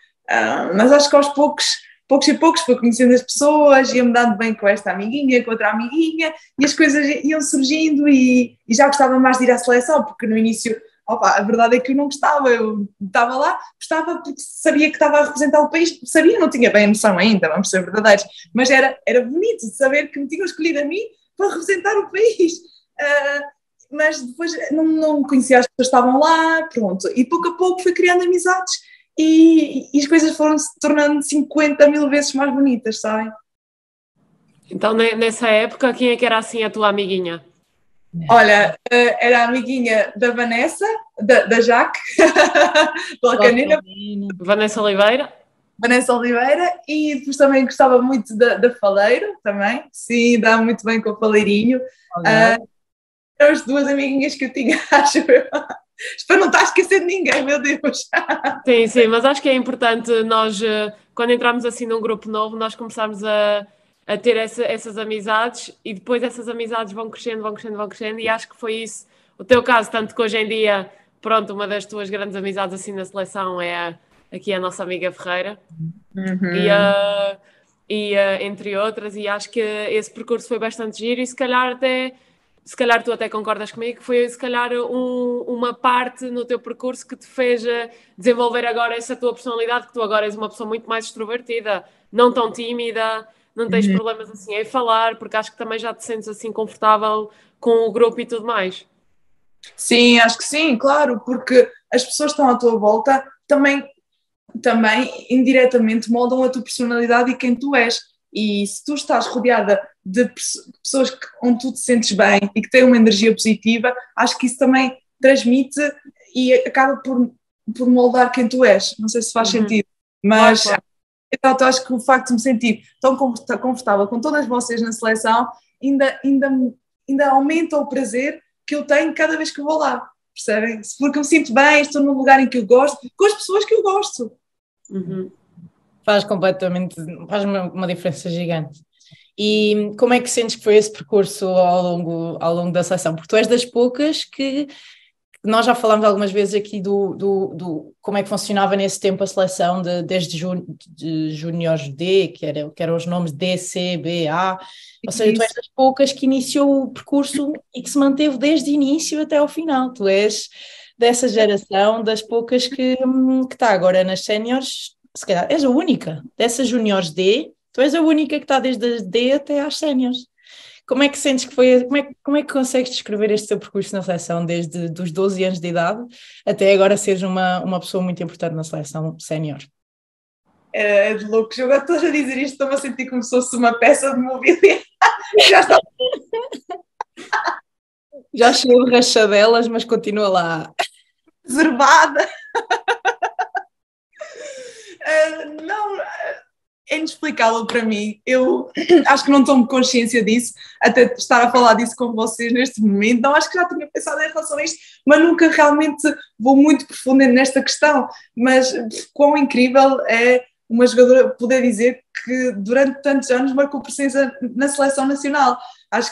Mas acho que aos poucos e poucos, foi conhecendo as pessoas, ia-me dando bem com esta amiguinha, com outra amiguinha, e as coisas iam surgindo e já gostava mais de ir à seleção, porque no início, a verdade é que eu não gostava, eu estava lá, gostava porque sabia que estava a representar o país, sabia, não tinha bem a noção ainda, vamos ser verdadeiros, mas era bonito de saber que me tinham escolhido a mim para representar o país. Mas depois não conhecia as pessoas que estavam lá, pronto, e pouco a pouco fui criando amizades e as coisas foram se tornando 50 mil vezes mais bonitas, sabem? Então, nessa época, quem é que era assim a tua amiguinha? Olha, era a amiguinha da Vanessa, da Jaque, pela Canina, Vanessa Oliveira. Vanessa Oliveira, e depois também gostava muito da Faleiro, também, sim, dá muito bem com o Faleirinho. Eram as duas amiguinhas que eu tinha, acho eu. Espero não estar a esquecer de ninguém, meu Deus. Sim, mas acho que é importante nós, quando entramos assim num grupo novo, nós começarmos a ter essas amizades e depois essas amizades vão crescendo e acho que foi isso o teu caso, tanto que hoje em dia, pronto, uma das tuas grandes amizades assim na seleção é aqui a nossa amiga Ferreira. Uhum. E entre outras, e acho que esse percurso foi bastante giro e se calhar tu até concordas comigo, que foi se calhar uma parte no teu percurso que te fez desenvolver agora essa tua personalidade, que tu agora és uma pessoa muito mais extrovertida, não tão tímida, não tens problemas assim em falar, porque acho que também já te sentes assim confortável com o grupo e tudo mais. Sim, acho que sim, claro, porque as pessoas que estão à tua volta também indiretamente moldam a tua personalidade e quem tu és. E se tu estás rodeada de pessoas onde tu te sentes bem e que têm uma energia positiva, acho que isso também transmite e acaba por moldar quem tu és. Não sei se faz sentido, mas Claro. então, eu acho que o facto de me sentir tão confortável com todas vocês na seleção ainda aumenta o prazer que eu tenho cada vez que vou lá. Percebem? Porque eu me sinto bem, estou num lugar em que eu gosto, com as pessoas que eu gosto. Faz uma diferença gigante. E como é que sentes que foi esse percurso ao longo da seleção? Porque tu és das poucas que nós já falámos algumas vezes aqui do como é que funcionava nesse tempo a seleção desde Júniores D, que eram os nomes D, C, B, A, ou seja, tu és das poucas que iniciou o percurso e que se manteve desde o início até ao final. Tu és dessa geração, das poucas que está agora nas séniores, se calhar és a única, dessas Júniores D, tu és a única que está desde as D até às séniores. Como é que sentes que foi, como é que consegues descrever este teu percurso na seleção desde os 12 anos de idade até agora seres uma pessoa muito importante na seleção sénior? É de loucos, eu agora estou a dizer isto, estou-me a sentir como se fosse uma peça de mobília. Já está. Já chegou de rachadelas, mas continua lá. Reservada. Não, é inexplicável para mim. Eu acho que não tomo consciência disso, até estar a falar disso com vocês neste momento. Não, acho que já tinha pensado em relação a isto, mas nunca realmente vou muito profundo nesta questão. Mas quão incrível é uma jogadora poder dizer que durante tantos anos marcou presença na seleção nacional. Acho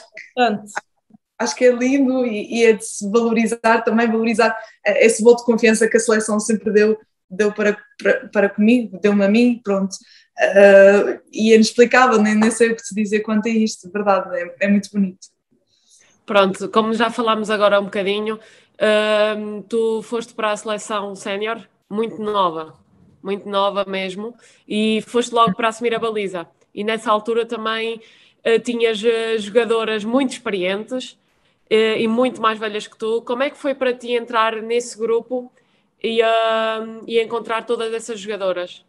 que é lindo e é de se valorizar, também valorizar esse voto de confiança que a seleção sempre deu para comigo, deu-me a mim, pronto. E é inexplicável, nem sei o que te dizer quanto a isto, de verdade, é muito bonito. Pronto, como já falámos agora um bocadinho, tu foste para a seleção sénior muito nova mesmo, e foste logo para assumir a baliza. E nessa altura também tinhas jogadoras muito experientes e muito mais velhas que tu. Como é que foi para ti entrar nesse grupo e encontrar todas essas jogadoras?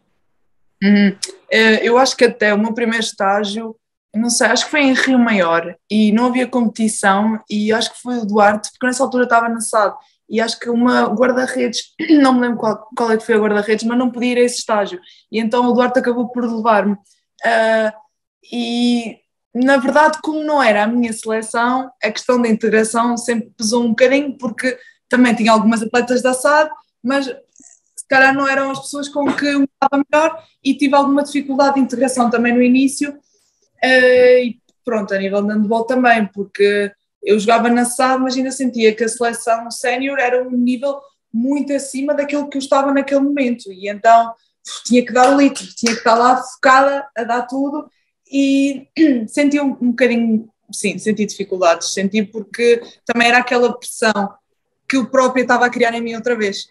Eu acho que até o meu primeiro estágio, não sei, acho que foi em Rio Maior e não havia competição e acho que foi o Duarte, porque nessa altura estava na SAD e acho que uma guarda-redes, não me lembro qual é que foi a guarda-redes, mas não podia ir a esse estágio e então o Duarte acabou por levar-me e na verdade, como não era a minha seleção, a questão da integração sempre pesou um bocadinho, porque também tinha algumas atletas da SAD, mas se calhar não eram as pessoas com que eu me dava melhor e tive alguma dificuldade de integração também no início. E pronto, a nível de handball também, porque eu jogava na SAD, mas ainda sentia que a seleção sénior era um nível muito acima daquilo que eu estava naquele momento, e então tinha que dar o litro, tinha que estar lá focada a dar tudo, e senti um bocadinho, sim, senti dificuldades, senti porque também era aquela pressão que eu própria estava a criar em mim outra vez.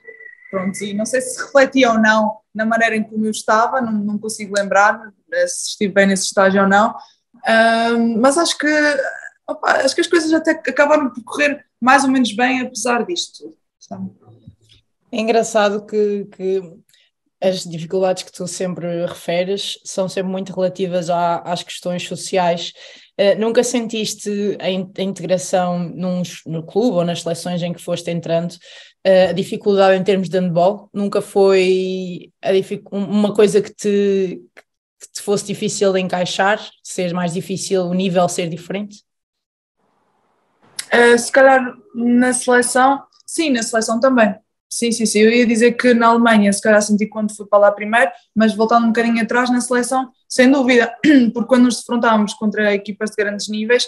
Pronto, e não sei se refletia ou não na maneira em como eu estava, não consigo lembrar se estive bem nesse estágio ou não, mas acho que as coisas até acabaram por correr mais ou menos bem apesar disto tudo, sabe? É engraçado que as dificuldades que tu sempre referes são sempre muito relativas às questões sociais. Nunca sentiste a integração no clube ou nas seleções em que foste entrando, a dificuldade em termos de handball? Nunca foi uma coisa que te fosse difícil de encaixar, ser mais difícil, o nível ser diferente? Se calhar na seleção, sim, na seleção também. Sim, eu ia dizer que na Alemanha se calhar senti quando fui para lá primeiro, mas voltando um bocadinho atrás na seleção, sem dúvida, porque quando nos defrontávamos contra equipas de grandes níveis,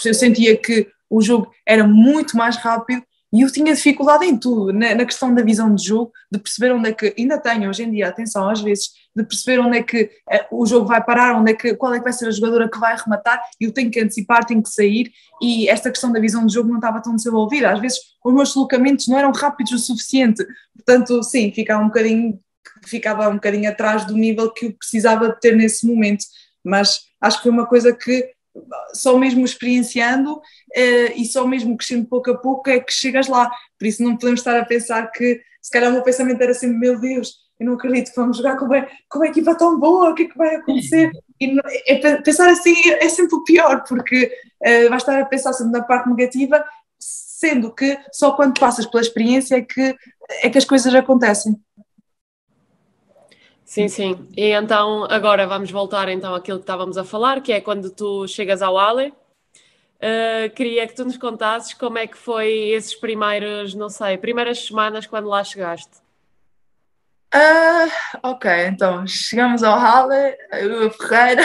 eu sentia que o jogo era muito mais rápido e eu tinha dificuldade em tudo, na questão da visão de jogo, de perceber onde é que, ainda tenho hoje em dia, atenção às vezes, de perceber onde é que o jogo vai parar, qual é que vai ser a jogadora que vai arrematar, e eu tenho que antecipar, tenho que sair, e esta questão da visão de jogo não estava tão desenvolvida, às vezes os meus deslocamentos não eram rápidos o suficiente, portanto sim, ficava um bocadinho atrás do nível que eu precisava de ter nesse momento, mas acho que foi uma coisa que só mesmo experienciando e só mesmo crescendo pouco a pouco é que chegas lá, por isso não podemos estar a pensar que, se calhar o meu pensamento era sempre, meu Deus, eu não acredito que vamos jogar com uma equipa tão boa, o que é que vai acontecer? E pensar assim é sempre o pior, porque vais estar a pensar sempre na parte negativa, sendo que só quando passas pela experiência é que as coisas acontecem. Sim. E então agora vamos voltar então àquilo que estávamos a falar, que é quando tu chegas ao Ale. Queria que tu nos contasses como é que foi esses primeiras semanas quando lá chegaste. Ok, então chegamos ao Halle, eu e a Ferreira.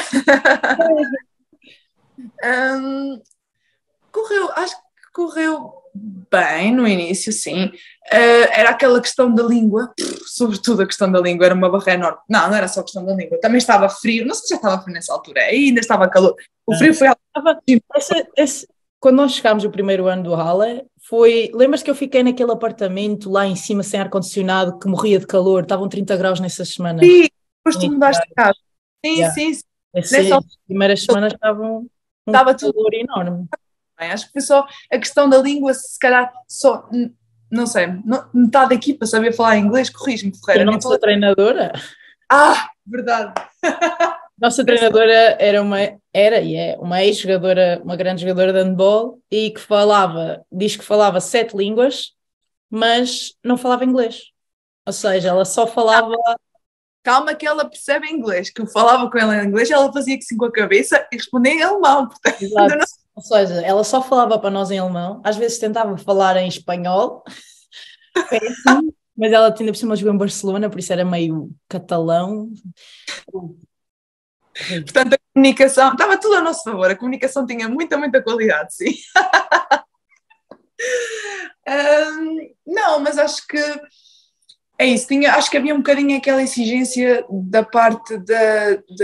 Acho que correu bem no início, sim. Era aquela questão da língua, sobretudo a questão da língua, era uma barreira enorme. Não era só a questão da língua, também estava frio, não sei se já estava frio nessa altura, ainda estava calor. O frio foi... Quando nós chegámos o primeiro ano do Halle, lembras que eu fiquei naquele apartamento lá em cima sem ar-condicionado, que morria de calor, estavam 30 graus nessas semanas? Sim, depois tu mudaste de casa. Sim. As primeiras semanas estava tudo calor enorme. Acho que foi só a questão da língua, se calhar só, não sei, metade da equipa sabia falar inglês, corrige-me, Ferreira. A nossa treinadora? Verdade. Nossa treinadora era e é uma ex-jogadora, uma grande jogadora de handball, e diz que falava 7 línguas, mas não falava inglês. Ou seja, ela só falava... Calma que ela percebe inglês, que eu falava com ela em inglês, ela fazia que sim com a cabeça e respondia em alemão. Portanto, exato. Ou seja, ela só falava para nós em alemão, às vezes tentava falar em espanhol, mas ela ainda por cima jogou em Barcelona, por isso era meio catalão. Portanto, a comunicação, estava tudo a nosso favor, a comunicação tinha muita qualidade, sim. Não, mas acho que é isso, acho que havia um bocadinho aquela exigência da parte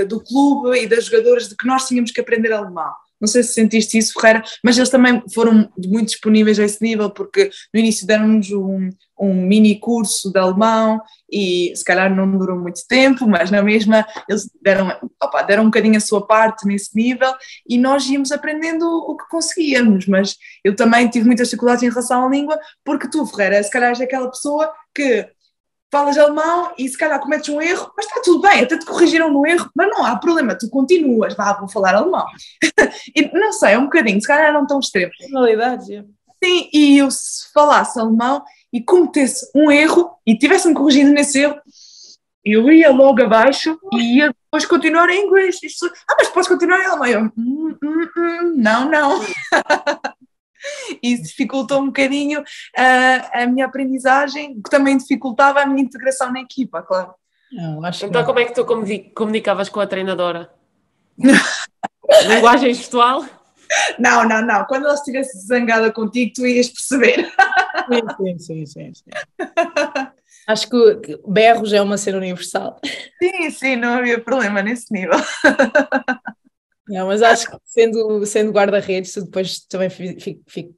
do clube e das jogadoras de que nós tínhamos que aprender alemão. Não sei se sentiste isso, Ferreira, mas eles também foram muito disponíveis a esse nível, porque no início deram-nos um mini curso de alemão e se calhar não durou muito tempo, mas na mesma eles deram um bocadinho a sua parte nesse nível e nós íamos aprendendo o que conseguíamos, mas eu também tive muitas dificuldades em relação à língua, porque tu, Ferreira, se calhar és aquela pessoa que falas alemão e se calhar cometes um erro, mas está tudo bem, até te corrigiram no erro, mas não há problema, tu continuas, vou falar alemão. E não sei, é um bocadinho, se calhar não tão extremo. Personalidades, é. Sim, e eu se falasse alemão e cometesse um erro e tivesse-me corrigido nesse erro, Eu ia logo abaixo e ia depois continuar em inglês. Mas podes continuar em alemão? Não. Isso dificultou um bocadinho a minha aprendizagem, que também dificultava a minha integração na equipa, claro. Não, então como é que tu comunicavas com a treinadora? Linguagem gestual? Não. Quando ela estivesse zangada contigo, tu ias perceber. Sim. Acho que berros é uma cena universal. Sim, não havia problema nesse nível. Não, mas acho que sendo guarda-redes, tu depois também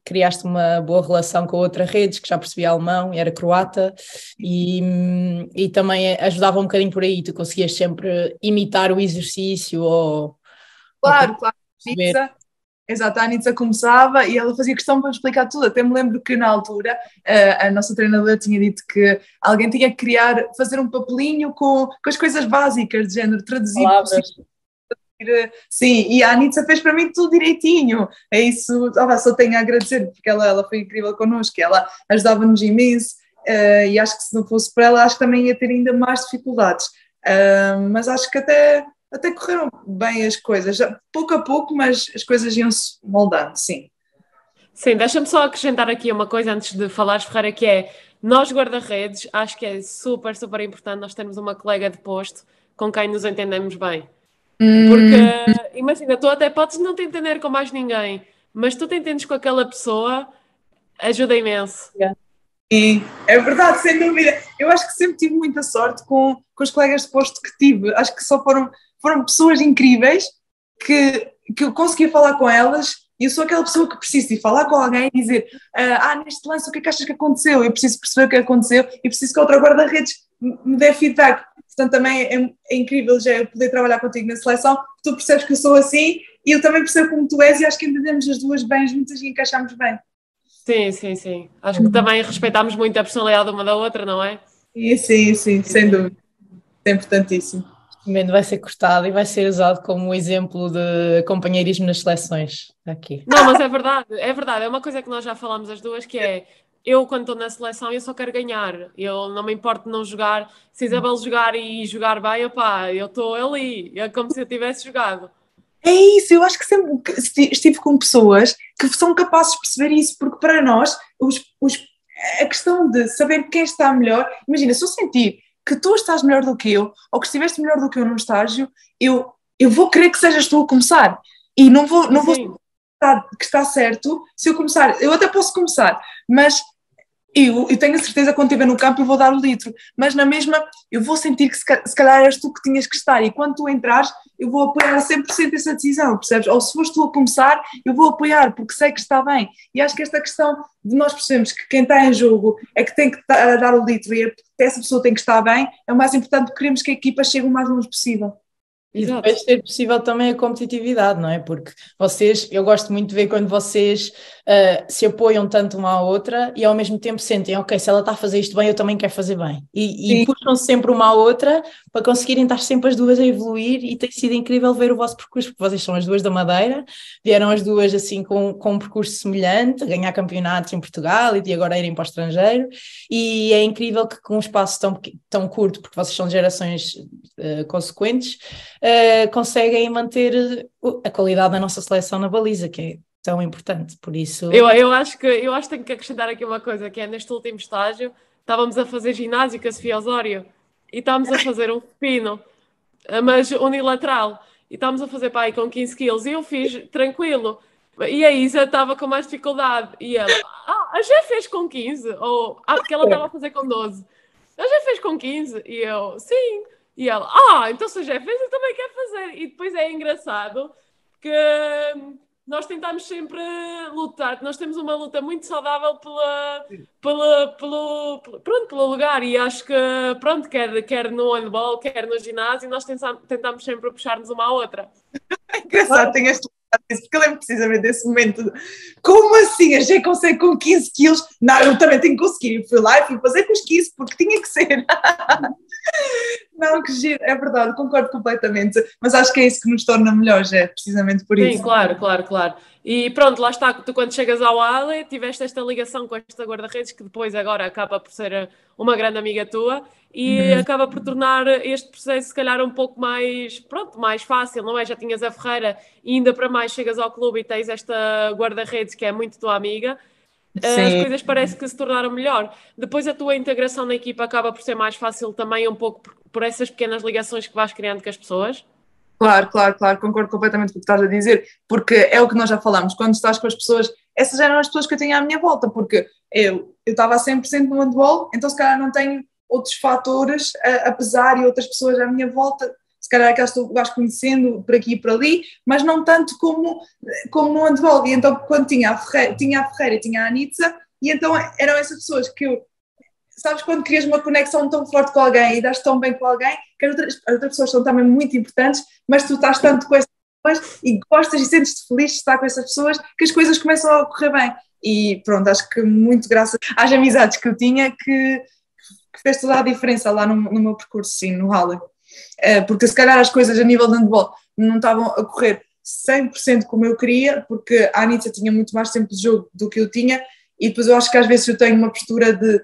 criaste uma boa relação com a outra redes, que já percebia alemão e era croata, e também ajudava um bocadinho por aí, tu conseguias sempre imitar o exercício Claro. Exato, a Anitza começava e ela fazia questão para me explicar tudo. Até me lembro que na altura a nossa treinadora tinha dito que alguém tinha que fazer um papelinho com as coisas básicas, de género, traduzir palavras. Sim, e a Anitza fez para mim tudo direitinho. É isso, só tenho a agradecer, porque ela foi incrível connosco, ela ajudava-nos imenso, e acho que se não fosse por ela, acho que também ia ter ainda mais dificuldades. Mas acho que até correram bem as coisas, pouco a pouco, mas as coisas iam-se moldando, sim. Sim, deixa-me só acrescentar aqui uma coisa antes de falares, Ferreira, que é, nós guarda-redes, acho que é super, super importante nós termos uma colega de posto com quem nos entendemos bem. Porque, imagina, tu até podes não te entender com mais ninguém, mas tu te entendes com aquela pessoa, ajuda imenso. E é verdade, sem dúvida. Eu acho que sempre tive muita sorte com os colegas de posto que tive. Acho que só foram pessoas incríveis que eu conseguia falar com elas, e eu sou aquela pessoa que preciso de falar com alguém e dizer neste lance o que é que achas que aconteceu? Eu preciso perceber o que aconteceu e preciso que outra guarda-redes me dê feedback. Portanto, também é incrível já eu poder trabalhar contigo na seleção, tu percebes que eu sou assim e eu também percebo como tu és, e acho que entendemos as duas bem juntas e encaixamos bem. Sim. Acho que também respeitamos muito a personalidade uma da outra, não é? Sim, sem dúvida. É importantíssimo. O momento vai ser cortado e vai ser usado como exemplo de companheirismo nas seleções aqui. Não, mas é verdade. É uma coisa que nós já falamos as duas, que é, eu quando estou na seleção eu só quero ganhar, eu não me importo de não jogar, se Isabel jogar e jogar bem, opá, eu estou ali, é como se eu tivesse jogado. É isso, eu acho que sempre estive com pessoas que são capazes de perceber isso, porque para nós a questão de saber quem está melhor, imagina, se eu sentir que tu estás melhor do que eu, ou que estiveste melhor do que eu num estágio, eu vou querer que sejas tu a começar, e não vou que está certo se eu começar. Eu até posso começar, mas eu tenho a certeza que quando estiver no campo eu vou dar o litro, mas na mesma eu vou sentir que se calhar és tu que tinhas que estar, e quando tu entrares eu vou apoiar a 100% essa decisão, percebes? Ou se fores tu a começar eu vou apoiar porque sei que está bem, e acho que esta questão de nós percebemos que quem está em jogo é que tem que dar o litro e essa pessoa tem que estar bem, é o mais importante, porque queremos que a equipa chegue o mais longe possível. E depois ser possível também a competitividade, não é? Porque eu gosto muito de ver quando vocês se apoiam tanto uma à outra e ao mesmo tempo sentem, ok, se ela está a fazer isto bem, eu também quero fazer bem. E puxam sempre uma à outra para conseguirem estar sempre as duas a evoluir, e tem sido incrível ver o vosso percurso, porque vocês são as duas da Madeira, vieram as duas assim com um percurso semelhante, ganhar campeonatos em Portugal e de agora irem para o estrangeiro, e é incrível que com um espaço tão curto, porque vocês são de gerações consequentes, conseguem manter a qualidade da nossa seleção na baliza, que é tão importante, por isso... Eu acho que tenho que acrescentar aqui uma coisa, que é, neste último estágio, estávamos a fazer ginásio com a Sofia Osório, e estávamos a fazer um supino, mas unilateral, e estávamos a fazer, pá, com 15 quilos, e eu fiz tranquilo, e a Isa estava com mais dificuldade, e ela, a Gé fez com 15, ou, porque ela estava a fazer com 12, a Gé fez com 15, e eu, sim, e ela, então se a Gé fez, eu também quero fazer, e depois é engraçado que... Nós tentamos sempre lutar, nós temos uma luta muito saudável pelo lugar, e acho que, pronto, quer no handball, quer no ginásio, nós tentamos sempre puxar-nos uma à outra. É engraçado, tenho este isso, porque eu lembro precisamente desse momento como assim, a gente consegue com 15 quilos? Não, eu também tenho que conseguir, eu fui lá e fui fazer com os 15 porque tinha que ser. Não, que giro, é verdade, concordo completamente, mas acho que é isso que nos torna melhores, é precisamente por isso. Sim, claro, claro, claro. E pronto, lá está, tu quando chegas ao Ale, tiveste esta ligação com esta guarda-redes que depois agora acaba por ser uma grande amiga tua e acaba por tornar este processo se calhar um pouco mais, pronto, mais fácil, não é? Já tinhas a Ferreira e ainda para mais chegas ao clube e tens esta guarda-redes que é muito tua amiga, as Sim. coisas parece que se tornaram melhor. Depois a tua integração na equipa acaba por ser mais fácil também um pouco por essas pequenas ligações que vais criando com as pessoas. Claro, claro, claro, concordo completamente com o que estás a dizer, porque é o que nós já falamos, quando estás com as pessoas, essas eram as pessoas que eu tinha à minha volta, porque eu estava a 100% no handball, então se calhar não tenho outros fatores a pesar e outras pessoas à minha volta, se calhar aquelas que tu vais conhecendo por aqui e por ali, mas não tanto como no handball, e então quando tinha a Ferreira e tinha a Anitza, e então eram essas pessoas que eu, sabes quando crias uma conexão tão forte com alguém e dás tão bem com alguém, que as outras pessoas são também muito importantes, mas tu estás tanto com essas pessoas e gostas e sentes-te feliz de estar com essas pessoas que as coisas começam a correr bem. E pronto, acho que muito graças às amizades que eu tinha que fez toda a diferença lá no meu percurso, sim, no Halle. Porque se calhar as coisas a nível de handball não estavam a correr 100% como eu queria, porque a Anitza tinha muito mais tempo de jogo do que eu tinha, e depois eu acho que às vezes eu tenho uma postura de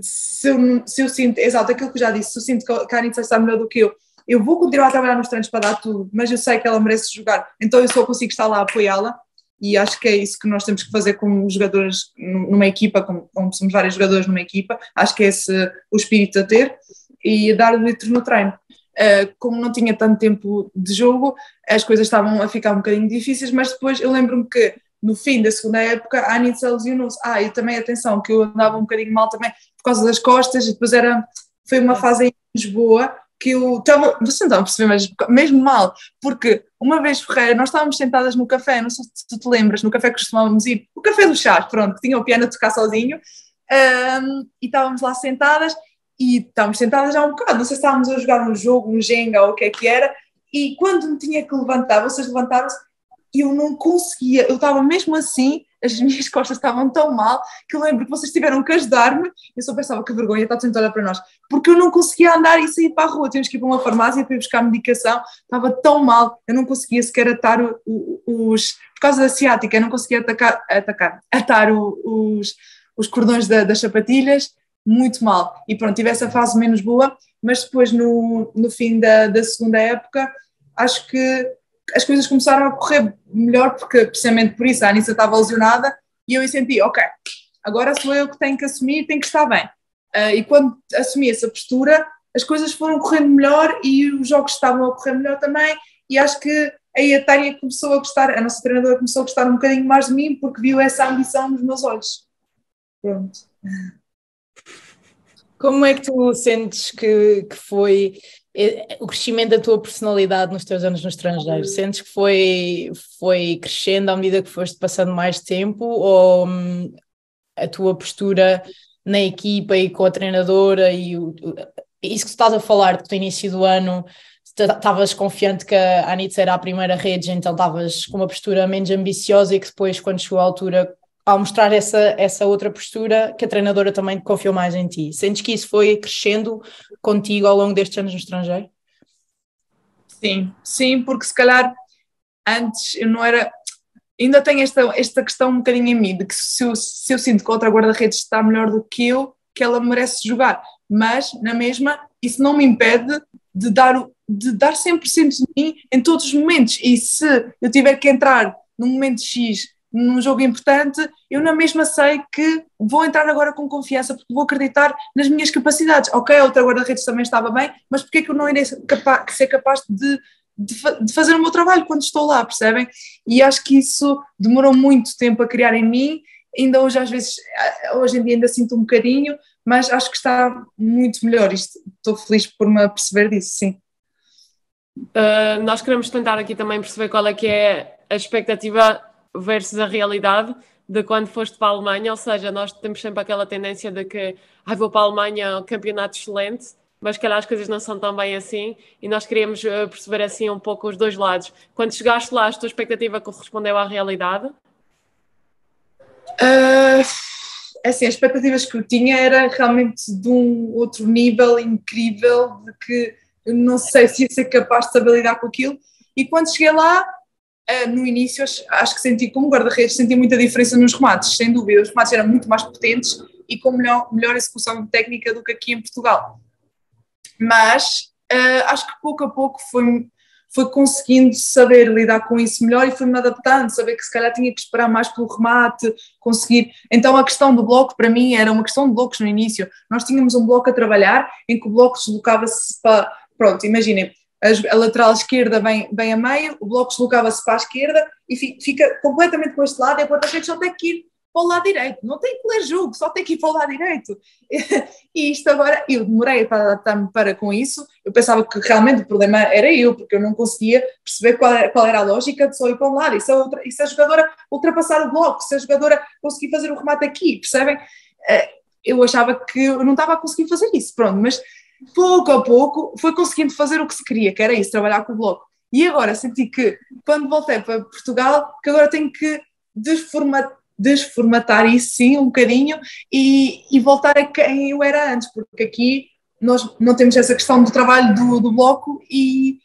se eu sinto, exato, aquilo que eu já disse, se eu sinto que a Anitza está melhor do que eu vou continuar a trabalhar nos treinos para dar tudo, mas eu sei que ela merece jogar, então eu só consigo estar lá a apoiá-la, e acho que é isso que nós temos que fazer como jogadores numa equipa, como somos vários jogadores numa equipa, acho que é esse o espírito a ter, e a dar o litro no treino. Como não tinha tanto tempo de jogo, as coisas estavam a ficar um bocadinho difíceis, mas depois eu lembro-me que no fim da segunda época a Anitza lesionou-se. E também atenção, que eu andava um bocadinho mal também por causa das costas, e depois foi uma fase aí em Lisboa que eu estava, vocês não estavam a perceber, mas mesmo mal, porque uma vez Ferreira, nós estávamos sentadas no café, não sei se tu te lembras, no café que costumávamos ir, o café do chá, pronto, que tinha o piano a tocar sozinho, e estávamos lá sentadas, e estávamos sentadas já um bocado, não sei se estávamos a jogar um jogo, um Jenga ou o que é que era, e quando me tinha que levantar, vocês levantaram-se, e eu não conseguia, eu estava mesmo assim, as minhas costas estavam tão mal, que eu lembro que vocês tiveram que ajudar-me, eu só pensava que vergonha, está a olhar para nós, porque eu não conseguia andar e sair para a rua, tínhamos que ir para uma farmácia para ir buscar medicação, estava tão mal, eu não conseguia sequer atar por causa da ciática, eu não conseguia atar os cordões das sapatilhas, muito mal, e pronto, tive essa fase menos boa, mas depois no fim da segunda época, acho que as coisas começaram a correr melhor, porque precisamente por isso a Anissa estava lesionada, e eu senti, ok, agora sou eu que tenho que assumir, tenho que estar bem. E quando assumi essa postura, as coisas foram correndo melhor e os jogos estavam a correr melhor também, e acho que aí a Tânia começou a gostar, a nossa treinadora começou a gostar um bocadinho mais de mim, porque viu essa ambição nos meus olhos. Pronto. Como é que tu sentes que foi o crescimento da tua personalidade nos teus anos no estrangeiro? Sentes que foi crescendo à medida que foste passando mais tempo, ou a tua postura na equipa e com a treinadora e isso que tu estás a falar, que no início do ano estavas confiante que a Anitza era a primeira rede, então estavas com uma postura menos ambiciosa, e que depois, quando chegou à altura, ao mostrar essa outra postura, que a treinadora também confiou mais em ti. Sentes que isso foi crescendo contigo ao longo destes anos no estrangeiro? Sim, porque se calhar antes eu não era... Ainda tenho esta questão um bocadinho em mim, de que se eu sinto que a outra guarda-redes está melhor do que eu, que ela merece jogar. Mas, na mesma, isso não me impede de dar 100% de mim em todos os momentos. E se eu tiver que entrar num momento X, num jogo importante, eu na mesma sei que vou entrar agora com confiança, porque vou acreditar nas minhas capacidades. Ok, a outra guarda-redes também estava bem, mas porque é que eu não irei ser capaz de fazer o meu trabalho quando estou lá, percebem? E acho que isso demorou muito tempo a criar em mim, ainda hoje às vezes, hoje em dia ainda sinto um bocadinho, mas acho que está muito melhor, estou feliz por me aperceber disso, sim. Nós queremos tentar aqui também perceber qual é que é a expectativa versus a realidade de quando foste para a Alemanha, ou seja, nós temos sempre aquela tendência de que vou para a Alemanha, um campeonato excelente, mas calhar as coisas não são tão bem assim, e nós queríamos perceber assim um pouco os dois lados. Quando chegaste lá, a tua expectativa correspondeu à realidade? Assim, as expectativas que eu tinha era realmente de um outro nível incrível, de que eu não sei se ia ser capaz de saber lidar com aquilo, e quando cheguei lá, no início acho que senti como guarda-redes, senti muita diferença nos remates, sem dúvida, os remates eram muito mais potentes e com melhor execução técnica do que aqui em Portugal, mas acho que pouco a pouco foi conseguindo saber lidar com isso melhor e fui-me adaptando, saber que se calhar tinha que esperar mais pelo remate, conseguir. Então a questão do bloco para mim era uma questão de blocos no início, nós tínhamos um bloco a trabalhar em que o bloco deslocava-se para, pronto, imaginem, a lateral esquerda vem a meio, o bloco deslocava-se para a esquerda e fica completamente com este lado e a guarda-redes só tem que ir para o lado direito, não tem que ler jogo, só tem que ir para o lado direito. E isto agora, eu demorei para adaptar-me para com isso, eu pensava que realmente o problema era eu, porque eu não conseguia perceber qual era a lógica de só ir para um lado, e se a jogadora ultrapassar o bloco, se a jogadora conseguir fazer o remate aqui, percebem? Eu achava que eu não estava a conseguir fazer isso, pronto, mas pouco a pouco foi conseguindo fazer o que se queria, que era isso, trabalhar com o bloco. E agora senti que, quando voltei para Portugal, que agora tenho que desformatar isso sim um bocadinho e voltar a quem eu era antes, porque aqui nós não temos essa questão do trabalho do bloco e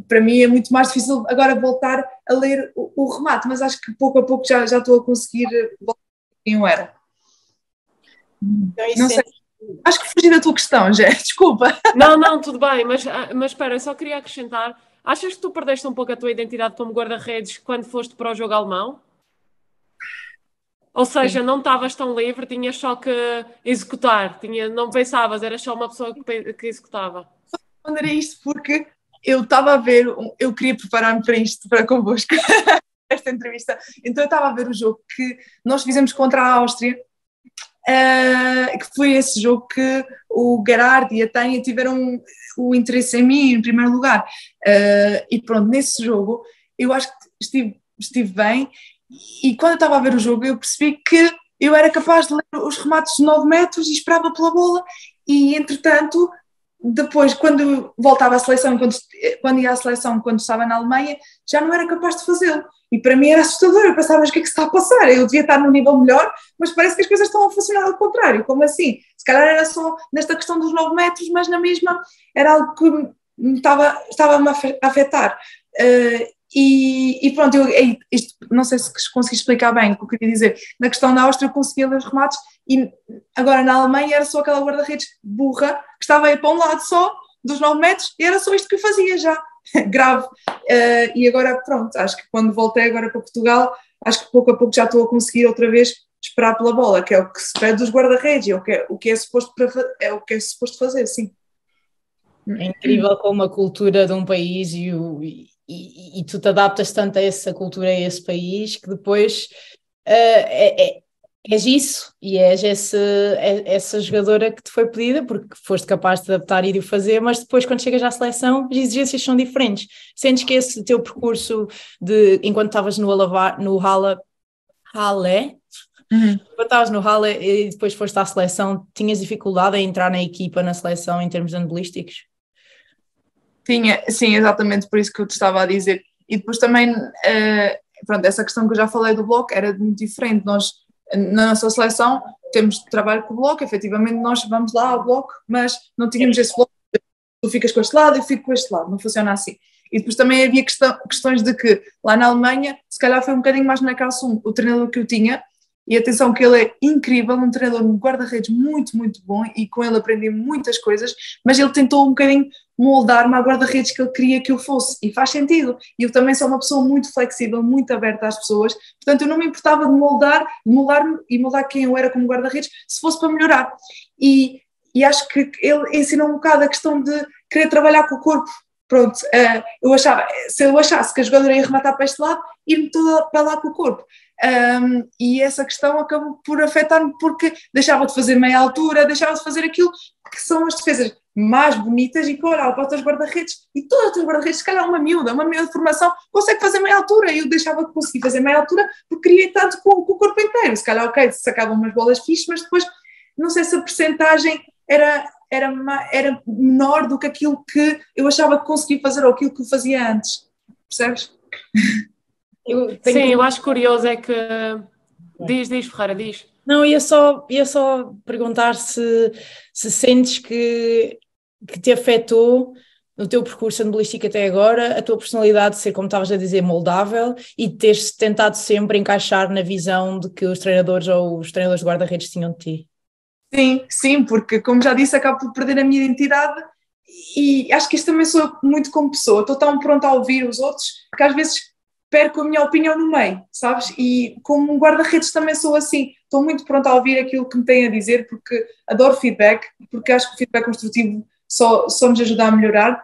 para mim é muito mais difícil agora voltar a ler o remate, mas acho que pouco a pouco já estou a conseguir voltar a quem eu era. Não sei. Acho que fugi da tua questão, Jé, desculpa. Não, tudo bem, mas espera, eu só queria acrescentar, achas que tu perdeste um pouco a tua identidade como guarda-redes quando foste para o jogo alemão? Ou seja, não estavas tão livre, tinhas só que executar, não pensavas, eras só uma pessoa que executava. Vou responder a isto porque eu estava a ver, eu queria preparar-me para isto, para convosco, esta entrevista, então eu estava a ver o jogo que nós fizemos contra a Áustria, que foi esse jogo que o Gerard e a Tânia tiveram o interesse em mim em primeiro lugar, e pronto, nesse jogo eu acho que estive bem, e quando eu estava a ver o jogo eu percebi que eu era capaz de ler os remates de 9 metros e esperava pela bola, e entretanto depois quando voltava à seleção, quando ia à seleção, quando estava na Alemanha, já não era capaz de fazê-lo. E para mim era assustador, eu pensava, mas o que é que se está a passar? Eu devia estar num nível melhor, mas parece que as coisas estão a funcionar ao contrário. Como assim? Se calhar era só nesta questão dos 9 metros, mas na mesma era algo que estava-me a afetar. E pronto, isto, não sei se consegui explicar bem o que eu queria dizer. Na questão da Áustria eu conseguia ler os remates e agora na Alemanha era só aquela guarda-redes burra que estava aí para um lado só, dos 9 metros, e era só isto que eu fazia já. Grave. E agora pronto, acho que quando voltei agora para Portugal, acho que pouco a pouco já estou a conseguir outra vez esperar pela bola, que é o que se pede dos guarda-redes, o que é suposto fazer, sim. É incrível como a cultura de um país e tu te adaptas tanto a essa cultura, a esse país, que depois és isso e és essa jogadora que te foi pedida porque foste capaz de te adaptar e de o fazer, mas depois quando chegas à seleção as exigências são diferentes. Sentes que esse teu percurso enquanto estavas no Halle, quando estavas no Halle e depois foste à seleção, tinhas dificuldade em entrar na equipa, na seleção em termos handbalísticos? Tinha, sim, exatamente por isso que eu te estava a dizer. E depois também, pronto, essa questão que eu já falei do bloco era muito diferente. Nós, na nossa seleção, temos de trabalho com o bloco, efetivamente nós vamos lá ao bloco, mas não tínhamos esse bloco, tu ficas com este lado, eu fico com este lado, não funciona assim. E depois também havia questões de que lá na Alemanha, se calhar foi um bocadinho mais na calça o treinador que eu tinha, e atenção que ele é incrível, um treinador, um guarda-redes muito, muito bom, e com ele aprendi muitas coisas, mas ele tentou um bocadinho moldar-me a guarda-redes que ele queria que eu fosse, e faz sentido. E eu também sou uma pessoa muito flexível, muito aberta às pessoas, portanto eu não me importava de moldar-me e moldar quem eu era como guarda-redes, se fosse para melhorar. E acho que ele ensinou um bocado a questão de querer trabalhar com o corpo. Pronto, se eu achasse que a jogadora ia rematar para este lado, ir-me toda para lá com o corpo. E essa questão acabou por afetar-me porque deixava de fazer meia altura, deixava de fazer aquilo que são as defesas mais bonitas, e que olhava para os teus guarda-redes e todos os teus guarda-redes, se calhar uma miúda de formação, consegue fazer meia altura, e eu deixava de conseguir fazer meia altura porque queria ir tanto com o corpo inteiro. Se calhar, ok, sacavam umas bolas fixas, mas depois não sei se a percentagem era menor do que aquilo que eu achava que conseguia fazer ou aquilo que eu fazia antes, percebes? Sim, eu acho curioso é que... Diz, Ferreira, diz. Não, ia só perguntar se sentes que que te afetou no teu percurso andabolístico até agora, a tua personalidade de ser, como estavas a dizer, moldável e teres tentado sempre encaixar na visão de que os treinadores ou os treinadores de guarda-redes tinham de ti? Sim, sim, porque como já disse, acabo por perder a minha identidade e acho que isto também sou muito como pessoa, estou tão pronta a ouvir os outros que às vezes perco a minha opinião no meio, sabes? E como um guarda-redes também sou assim, estou muito pronta a ouvir aquilo que me têm a dizer porque adoro feedback, porque acho que o feedback construtivo só nos ajuda a melhorar,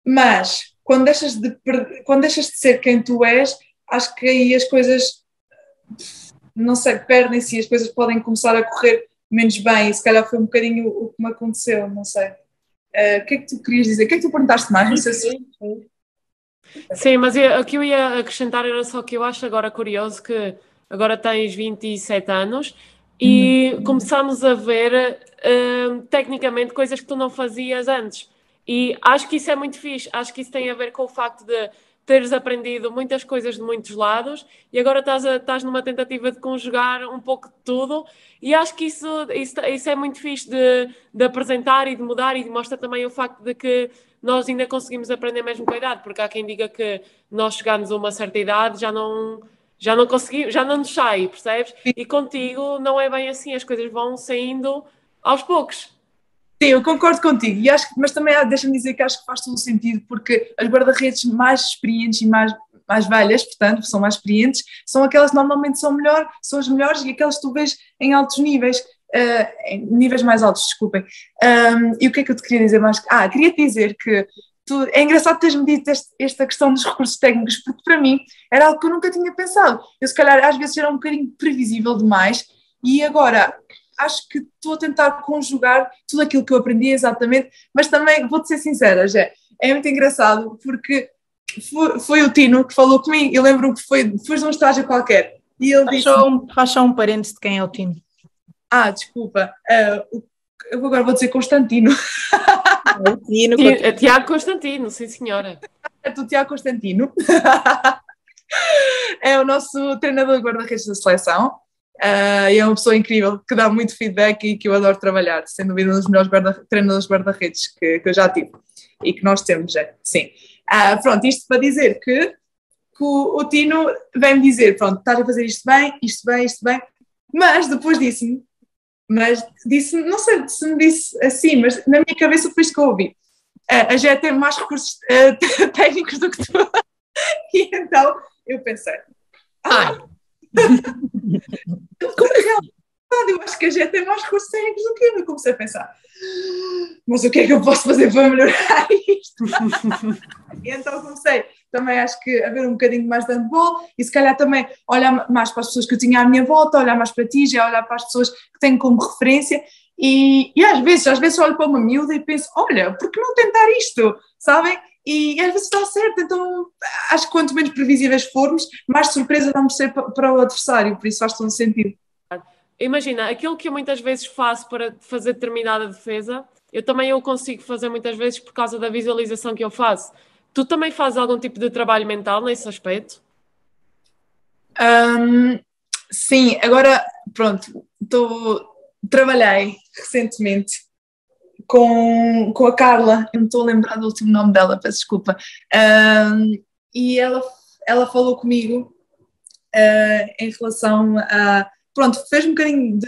mas quando deixas de ser quem tu és, acho que aí as coisas, não sei, perdem-se e as coisas podem começar a correr menos bem, e se calhar foi um bocadinho o que me aconteceu, não sei. O que é que tu querias dizer? O que é que tu perguntaste mais? Não sei se... Sim, mas o que eu ia acrescentar era só que eu acho agora curioso que agora tens 27 anos e começamos a ver tecnicamente coisas que tu não fazias antes. E acho que isso é muito fixe, acho que isso tem a ver com o facto de teres aprendido muitas coisas de muitos lados e agora estás numa tentativa de conjugar um pouco de tudo e acho que isso é muito fixe de apresentar e de mudar e mostra também o facto de que nós ainda conseguimos aprender mesmo com a idade, porque há quem diga que nós chegamos a uma certa idade já não conseguimos, já não nos sai, percebes? E contigo não é bem assim, as coisas vão saindo aos poucos. Sim, eu concordo contigo, e acho, mas também deixa-me dizer que acho que faz todo o sentido, porque as guarda-redes mais experientes e mais velhas, portanto, são mais experientes, são aquelas que normalmente são as melhores e aquelas que tu vês em altos níveis, em níveis mais altos, desculpem. E o que é que eu te queria dizer mais? Queria-te dizer que é engraçado teres-me dito esta questão dos recursos técnicos, porque para mim era algo que eu nunca tinha pensado. Eu, se calhar, às vezes era um bocadinho previsível demais, e agora acho que estou a tentar conjugar tudo aquilo que eu aprendi exatamente, mas também, vou-te ser sincera, Jé, é muito engraçado porque foi o Tino que falou comigo, eu lembro que foi de um estágio qualquer, e ele disse... Faz só um parênteses de quem é o Tino. Desculpa, eu agora vou dizer Constantino. Tiago Constantino, sim senhora. É o Tiago Constantino. É o nosso treinador de guarda-redes da seleção. E é uma pessoa incrível, que dá muito feedback e que eu adoro trabalhar, sem dúvida um dos melhores treinadores de guarda-redes que eu já tive e que nós temos, sim. Pronto, isto para dizer que o Tino vem-me dizer, pronto, estás a fazer isto bem, mas depois disse-me, não sei se me disse assim, mas na minha cabeça foi isto que eu ouvi. A Jé tem mais recursos técnicos do que tu. E então eu pensei, como é realmente, eu acho que a Jé tem mais recursos técnicos do que eu comecei a pensar, mas o que é que eu posso fazer para melhorar isto? E então comecei também, acho que, a ver um bocadinho mais de handball e se calhar também olhar mais para as pessoas que eu tinha à minha volta, olhar mais para ti, já olhar para as pessoas que tenho como referência e às vezes olho para uma miúda e penso, olha, por que não tentar isto, sabem? E às vezes está certo, então acho que quanto menos previsíveis formos, mais surpresa vamos ser para o adversário, por isso faz todo sentido. Imagina, aquilo que eu muitas vezes faço para fazer determinada defesa, eu também o consigo fazer muitas vezes por causa da visualização que eu faço. Tu também fazes algum tipo de trabalho mental nesse aspecto? Sim, agora, pronto, trabalhei recentemente com a Carla, eu não estou a lembrar do último nome dela, peço desculpa, e ela falou comigo em relação a, pronto, fez um bocadinho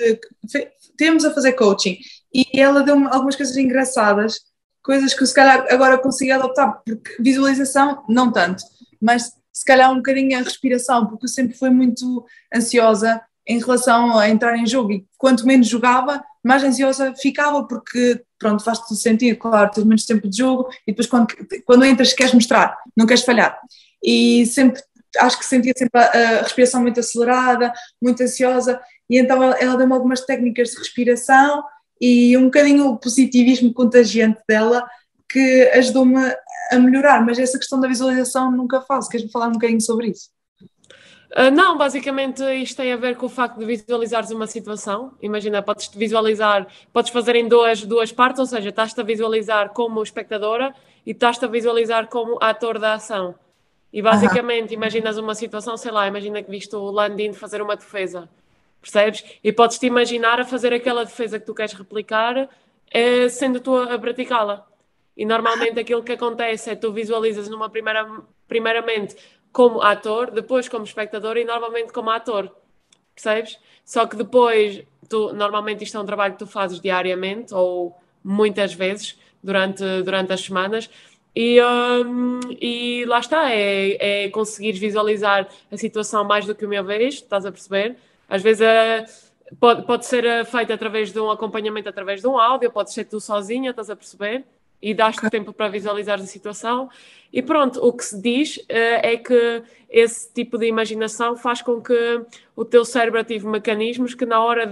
temos a fazer coaching, e ela deu-me algumas coisas engraçadas, coisas que eu se calhar agora consigo adoptar, porque visualização não tanto, mas se calhar um bocadinho a respiração, porque eu sempre fui muito ansiosa em relação a entrar em jogo e quanto menos jogava, mais ansiosa ficava porque, pronto, faz todo sentido, claro, tens menos tempo de jogo e depois quando entras queres mostrar, não queres falhar e sempre, acho que sentia sempre a respiração muito acelerada, muito ansiosa e então ela deu-me algumas técnicas de respiração e um bocadinho o positivismo contagiante dela que ajudou-me a melhorar, mas essa questão da visualização nunca faço, queres-me falar um bocadinho sobre isso? Não, basicamente isto tem a ver com o facto de visualizares uma situação. Imagina, podes fazer em duas partes, ou seja, estás-te a visualizar como espectadora e estás-te a visualizar como ator da ação. E basicamente imaginas uma situação, sei lá, imagina que viste o Landim fazer uma defesa, percebes? E podes-te imaginar a fazer aquela defesa que tu queres replicar, sendo tu a praticá-la. e normalmente aquilo que acontece é que tu visualizas primeiramente como ator, depois como espectador e normalmente como ator, percebes? Só que depois, normalmente isto é um trabalho que tu fazes diariamente ou muitas vezes durante as semanas e lá está, é conseguires visualizar a situação mais do que uma vez, estás a perceber? Às vezes pode ser feito através de um acompanhamento, através de um áudio, pode ser tu sozinha, estás a perceber? E dás-te tempo para visualizar a situação. E pronto, o que se diz é que esse tipo de imaginação faz com que o teu cérebro ative mecanismos que na hora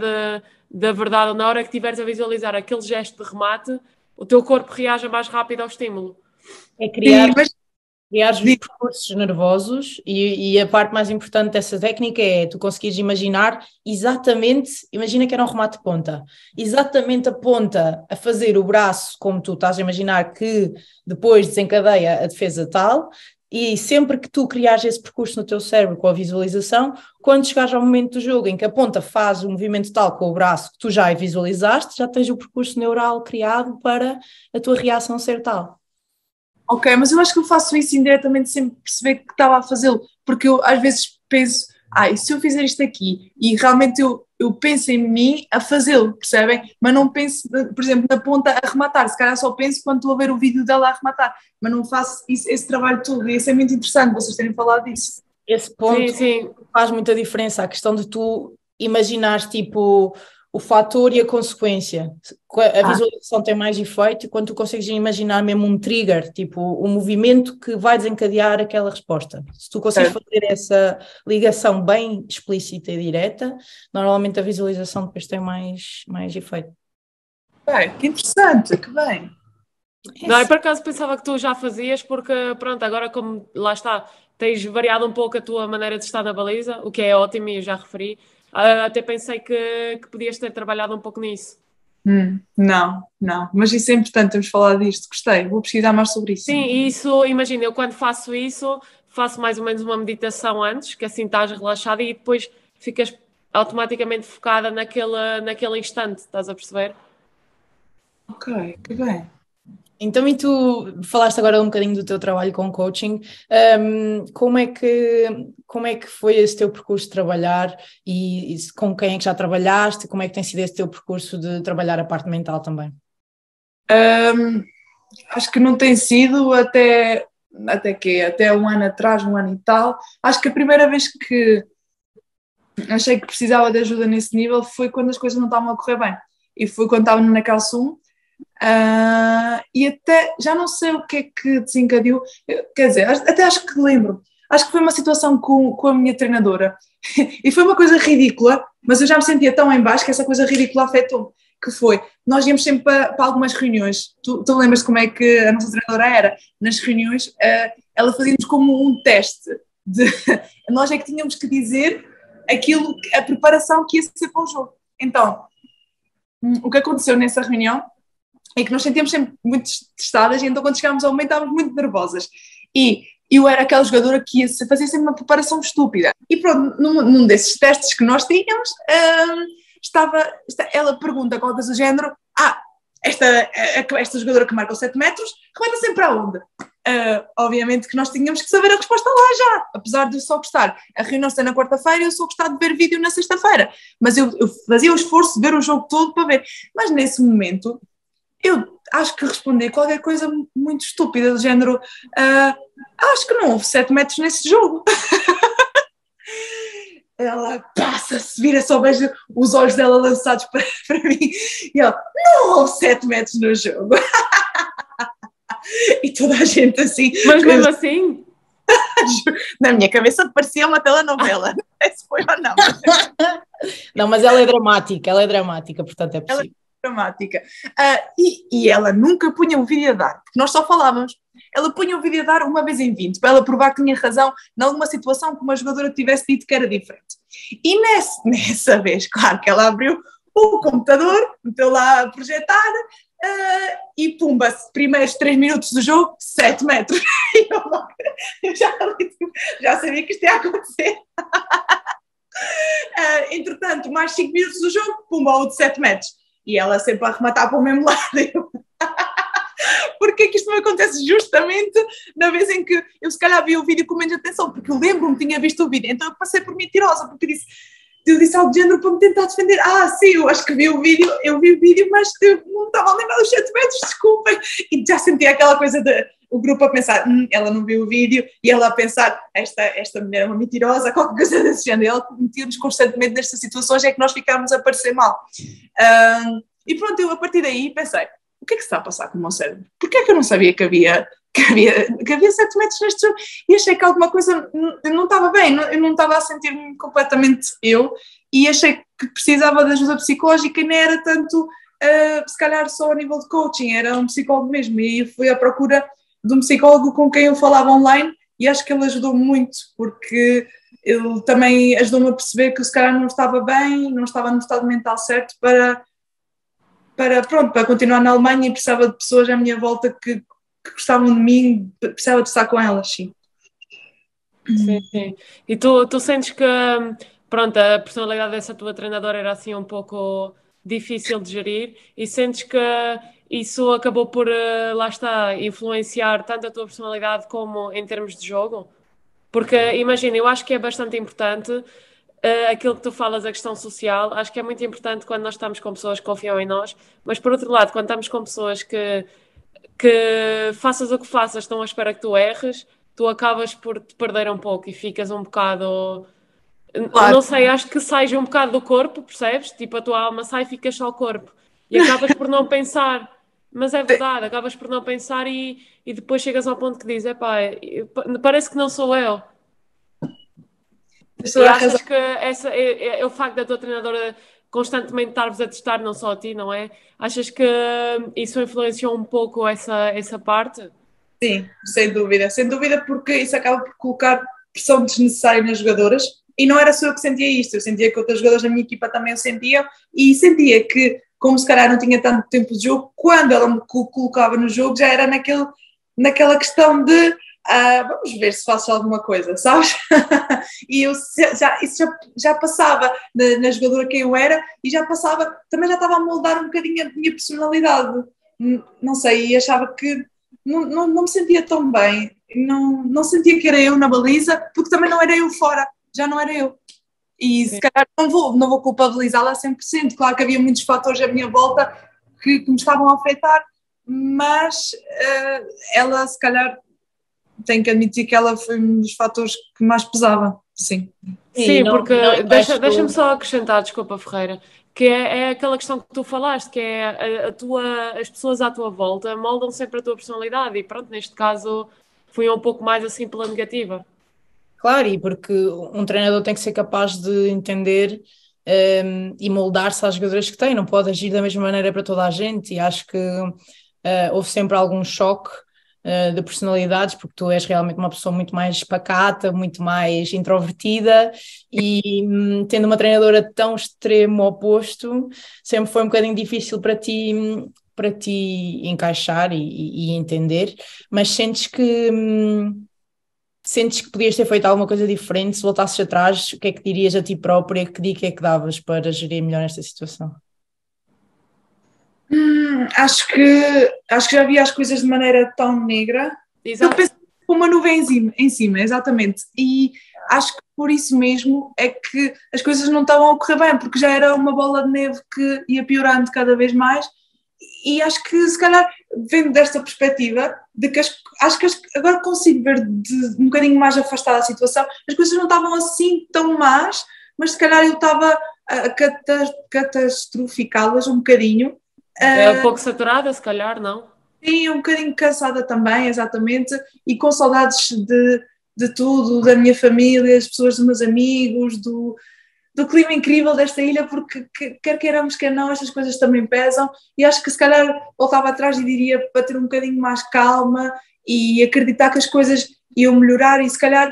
da verdade, ou na hora que estiveres a visualizar aquele gesto de remate, o teu corpo reaja mais rápido ao estímulo. É criar os percursos nervosos e a parte mais importante dessa técnica é tu conseguires imaginar exatamente, imagina que era um remate de ponta, exatamente a ponta a fazer o braço como tu estás a imaginar que depois desencadeia a defesa tal, e sempre que tu criares esse percurso no teu cérebro com a visualização, quando chegares ao momento do jogo em que a ponta faz o movimento tal com o braço que tu já visualizaste, já tens o percurso neural criado para a tua reação ser tal. Ok, mas eu acho que eu faço isso indiretamente sem perceber que estava a fazê-lo, porque eu às vezes penso, e se eu fizer isto aqui, e realmente eu penso em mim a fazê-lo, percebem? Mas não penso, por exemplo, na ponta a rematar, se calhar só penso quando estou a ver o vídeo dela a rematar, mas não faço esse trabalho todo, e isso é muito interessante, vocês terem falado disso. Esse ponto sim. faz muita diferença, a questão de tu imaginares tipo o fator e a consequência. A visualização tem mais efeito quando tu consegues imaginar mesmo um trigger, tipo o movimento que vai desencadear aquela resposta. Se tu consegues fazer essa ligação bem explícita e direta, normalmente a visualização depois tem mais efeito. Que interessante, que bem. Não, eu por acaso pensava que tu já fazias, porque pronto, agora como lá está, tens variado um pouco a tua maneira de estar na baliza, o que é ótimo e eu já referi. Até pensei que podias ter trabalhado um pouco nisso. Não, mas isso é importante, temos falado disto, gostei, vou pesquisar mais sobre isso. Sim, e isso, imagina, eu quando faço isso, faço mais ou menos uma meditação antes, que assim estás relaxada e depois ficas automaticamente focada naquele instante, estás a perceber? Ok, que bem. Então, e tu falaste agora um bocadinho do teu trabalho com coaching, como é que foi esse teu percurso de trabalhar e com quem é que já trabalhaste, como é que tem sido esse teu percurso de trabalhar a parte mental também? Acho que não tem sido até um ano atrás, um ano e tal, acho que a primeira vez que achei que precisava de ajuda nesse nível foi quando as coisas não estavam a correr bem, e foi quando estava na Calçum. E até já não sei o que é que desencadeou, quer dizer, até acho que lembro, acho que foi uma situação com a minha treinadora e foi uma coisa ridícula, mas eu já me sentia tão em baixo que essa coisa ridícula afetou-me, que foi, nós íamos sempre para algumas reuniões, tu lembras como é que a nossa treinadora era? Nas reuniões, ela fazia-nos como um teste, nós é que tínhamos que dizer a preparação que ia ser para o jogo. Então, o que aconteceu nessa reunião é que nós sentíamos sempre muito testadas, e então quando chegámos ao momento estávamos muito nervosas. E eu era aquela jogadora que ia fazer sempre uma preparação estúpida. E pronto, num desses testes que nós tínhamos, ela pergunta qualquer coisa do género, esta jogadora que marca os 7 metros, remeta sempre para onde? Obviamente que nós tínhamos que saber a resposta lá já, apesar de eu só gostar. A reunião ser na quarta-feira, eu só gostar de ver vídeo na sexta-feira. Mas eu fazia o esforço de ver o jogo todo para ver. Mas nesse momento, eu acho que respondi qualquer coisa muito estúpida, do género, acho que não houve 7 metros nesse jogo. Ela passa-se, vira, só vejo os olhos dela lançados para mim, e ela, não houve 7 metros no jogo. E toda a gente assim. Mas mesmo assim? Na minha cabeça parecia uma telenovela, não sei se foi ou não. Não, mas ela é dramática, portanto é possível. Dramática. E ela nunca punha o vídeo a dar, porque nós só falávamos. Ela punha o vídeo a dar uma vez em 20, para ela provar que tinha razão em alguma situação que uma jogadora tivesse dito que era diferente. E nessa vez, claro que ela abriu o computador, meteu lá a projetar, e pumba, primeiros 3 minutos do jogo, 7 metros. E eu já sabia que isto ia acontecer. Entretanto, mais 5 minutos do jogo, pumba, outro 7 metros. E ela sempre a arrematar para o mesmo lado. Porque é que isto me acontece justamente na vez em que eu se calhar vi o vídeo com menos atenção, porque eu lembro-me que tinha visto o vídeo, então eu passei por mentirosa, porque eu disse algo de género para me tentar defender. Sim, eu acho que vi o vídeo, mas eu não estava a lembrar dos 7 metros, desculpem. E já senti aquela coisa o grupo a pensar, ela não viu o vídeo, e ela a pensar, esta mulher é uma mentirosa, qualquer coisa desse género. Ela metia-nos constantemente nestas situações, é que nós ficámos a parecer mal. E pronto, eu a partir daí pensei, o que é que se está a passar com o meu cérebro? Porquê é que eu não sabia que havia 7 metros neste jogo? E achei que alguma coisa não estava bem, eu não estava a sentir-me completamente eu, e achei que precisava de ajuda psicológica, e não era tanto, se calhar só a nível de coaching, era um psicólogo mesmo, e fui à procura de um psicólogo com quem eu falava online, e acho que ele ajudou muito, porque ele também ajudou-me a perceber que eu se calhar não estava bem, não estava no estado mental certo para continuar na Alemanha, e precisava de pessoas à minha volta que gostavam de mim, precisava de estar com elas, sim. Sim, sim. E tu sentes que, pronto, a personalidade dessa tua treinadora era assim um pouco difícil de gerir, e sentes que isso acabou por, lá está, influenciar tanto a tua personalidade como em termos de jogo? Porque, imagina, eu acho que é bastante importante aquilo que tu falas, a questão social, acho que é muito importante quando nós estamos com pessoas que confiam em nós, mas por outro lado, quando estamos com pessoas que faças o que faças, estão à espera que tu erres, tu acabas por te perder um pouco e ficas um bocado. Claro. Não sei, acho que sais um bocado do corpo, percebes? Tipo, a tua alma sai e ficas só o corpo. E acabas por não pensar. Mas é verdade, acabas por não pensar e depois chegas ao ponto que dizes, epá, parece que não sou eu. Tens E toda a razão. achas que é o facto da tua treinadora constantemente estar-vos a testar, não só a ti, não é? Achas que isso influenciou um pouco essa parte? Sim, sem dúvida, porque isso acaba por colocar pressão desnecessária nas jogadoras, e não era só eu que sentia isto, eu sentia que outras jogadoras da minha equipa também o sentiam, e sentia que, como se calhar não tinha tanto tempo de jogo, quando ela me colocava no jogo já era naquela questão de vamos ver se faço alguma coisa, sabes? E isso já passava na jogadora que eu era, e também já estava a moldar um bocadinho a minha personalidade, não sei, e achava que não me sentia tão bem, não sentia que era eu na baliza, porque também não era eu fora, já não era eu. E se calhar não vou culpabilizá-la a 100%, claro que havia muitos fatores à minha volta que me estavam a afetar, mas ela, se calhar, tenho que admitir que ela foi um dos fatores que mais pesava, sim. Sim, não, porque não acho. deixa-me só acrescentar, desculpa, Ferreira, que é aquela questão que tu falaste, que é as pessoas à tua volta moldam sempre a tua personalidade, e pronto, neste caso fui um pouco mais assim pela negativa. Claro, e porque um treinador tem que ser capaz de entender e moldar-se às jogadoras que tem, não pode agir da mesma maneira para toda a gente, e acho que houve sempre algum choque de personalidades, porque tu és realmente uma pessoa muito mais pacata, muito mais introvertida, e tendo uma treinadora tão extremo oposto, sempre foi um bocadinho difícil para ti encaixar e entender, mas sentes que podias ter feito alguma coisa diferente? Se voltasses atrás, o que é que dirias a ti própria? Que dica é que davas para gerir melhor esta situação? Acho que já via as coisas de maneira tão negra. Eu Exato. penso com uma nuvem em cima, exatamente. E acho que por isso mesmo é que as coisas não estavam a correr bem, porque já era uma bola de neve que ia piorando cada vez mais. E acho que, se calhar, vendo desta perspectiva, de que acho que agora consigo ver um bocadinho mais afastada a situação, as coisas não estavam assim tão más, mas se calhar eu estava a catastroficá-las um bocadinho. É um pouco saturada, se calhar, não? Sim, um bocadinho cansada também, exatamente, e com saudades de tudo, da minha família, das pessoas, dos meus amigos, do clima incrível desta ilha, porque quer queiramos, quer não, estas coisas também pesam, e acho que se calhar voltava atrás e diria para ter um bocadinho mais calma e acreditar que as coisas iam melhorar, e se calhar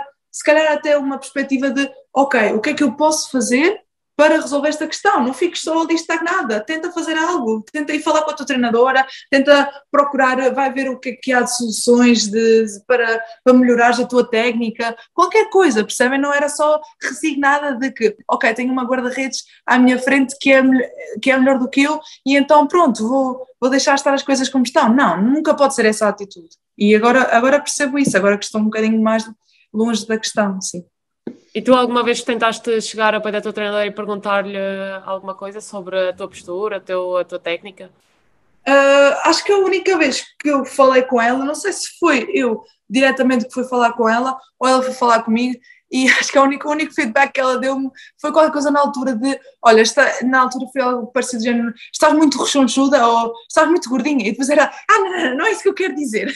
até uma perspectiva de, ok, o que é que eu posso fazer para resolver esta questão. Não fiques só ali estagnada, tenta fazer algo, tenta ir falar com a tua treinadora, tenta procurar, vai ver o que há de soluções para melhorar a tua técnica, qualquer coisa, percebem? Não era só resignada de que, ok, tenho uma guarda-redes à minha frente que é melhor do que eu e então pronto, vou deixar estar as coisas como estão. Não, nunca pode ser essa a atitude. E agora percebo isso, agora que estou um bocadinho mais longe da questão, sim. E tu alguma vez tentaste chegar ao pé da tua treinadora e perguntar-lhe alguma coisa sobre a tua postura, a tua técnica? Acho que a única vez que eu falei com ela, não sei se foi eu diretamente que fui falar com ela ou ela foi falar comigo, e acho que o único feedback que ela deu-me foi qualquer coisa na altura de, olha, na altura foi algo parecido do género, estás muito rechonchuda ou estás muito gordinha, e depois era, não é isso que eu quero dizer.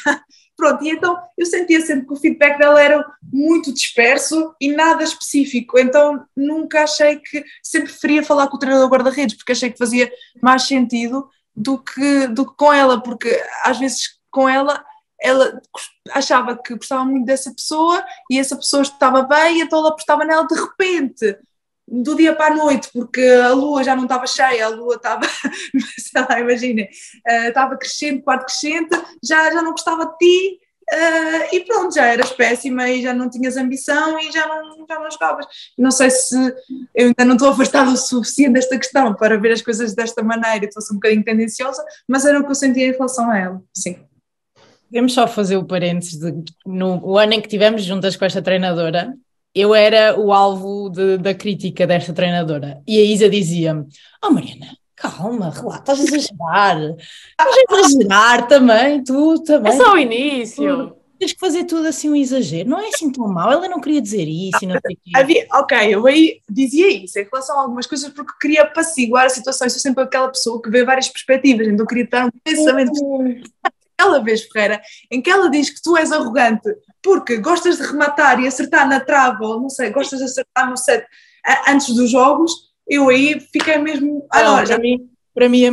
Pronto, e então eu sentia sempre que o feedback dela era muito disperso e nada específico, então nunca achei que, sempre preferia falar com o treinador guarda-redes, porque achei que fazia mais sentido do que com ela, porque às vezes com ela achava que gostava muito dessa pessoa e essa pessoa estava bem, então ela apostava nela de repente, do dia para a noite, porque a lua já não estava cheia, a lua estava, sei lá, imaginem, estava crescente, quarto crescente, já não gostava de ti, e pronto, já eras péssima e já não tinhas ambição e já não jogavas. Não sei se eu ainda não estou afastada o suficiente desta questão para ver as coisas desta maneira, estou um bocadinho tendenciosa, mas era o que eu sentia em relação a ela, sim. Podemos só fazer o parênteses no ano em que estivemos juntas com esta treinadora, eu era o alvo da crítica desta treinadora. E a Isa dizia-me, Mariana, calma, relaxa, estás a exagerar. Estás a exagerar também, tu também. É só o início. Tens que fazer tudo assim um exagero. Não é assim tão mau, ela não queria dizer isso e não sei o quê. Ok, eu aí dizia isso em relação a algumas coisas porque queria apaciguar a situação. Eu sou sempre aquela pessoa que vê várias perspectivas, então queria dar um pensamento. Aquela vez, Ferreira, em que ela diz que tu és arrogante porque gostas de rematar e acertar na trave, ou não sei, gostas de acertar no set antes dos jogos, eu aí fiquei mesmo... Para mim a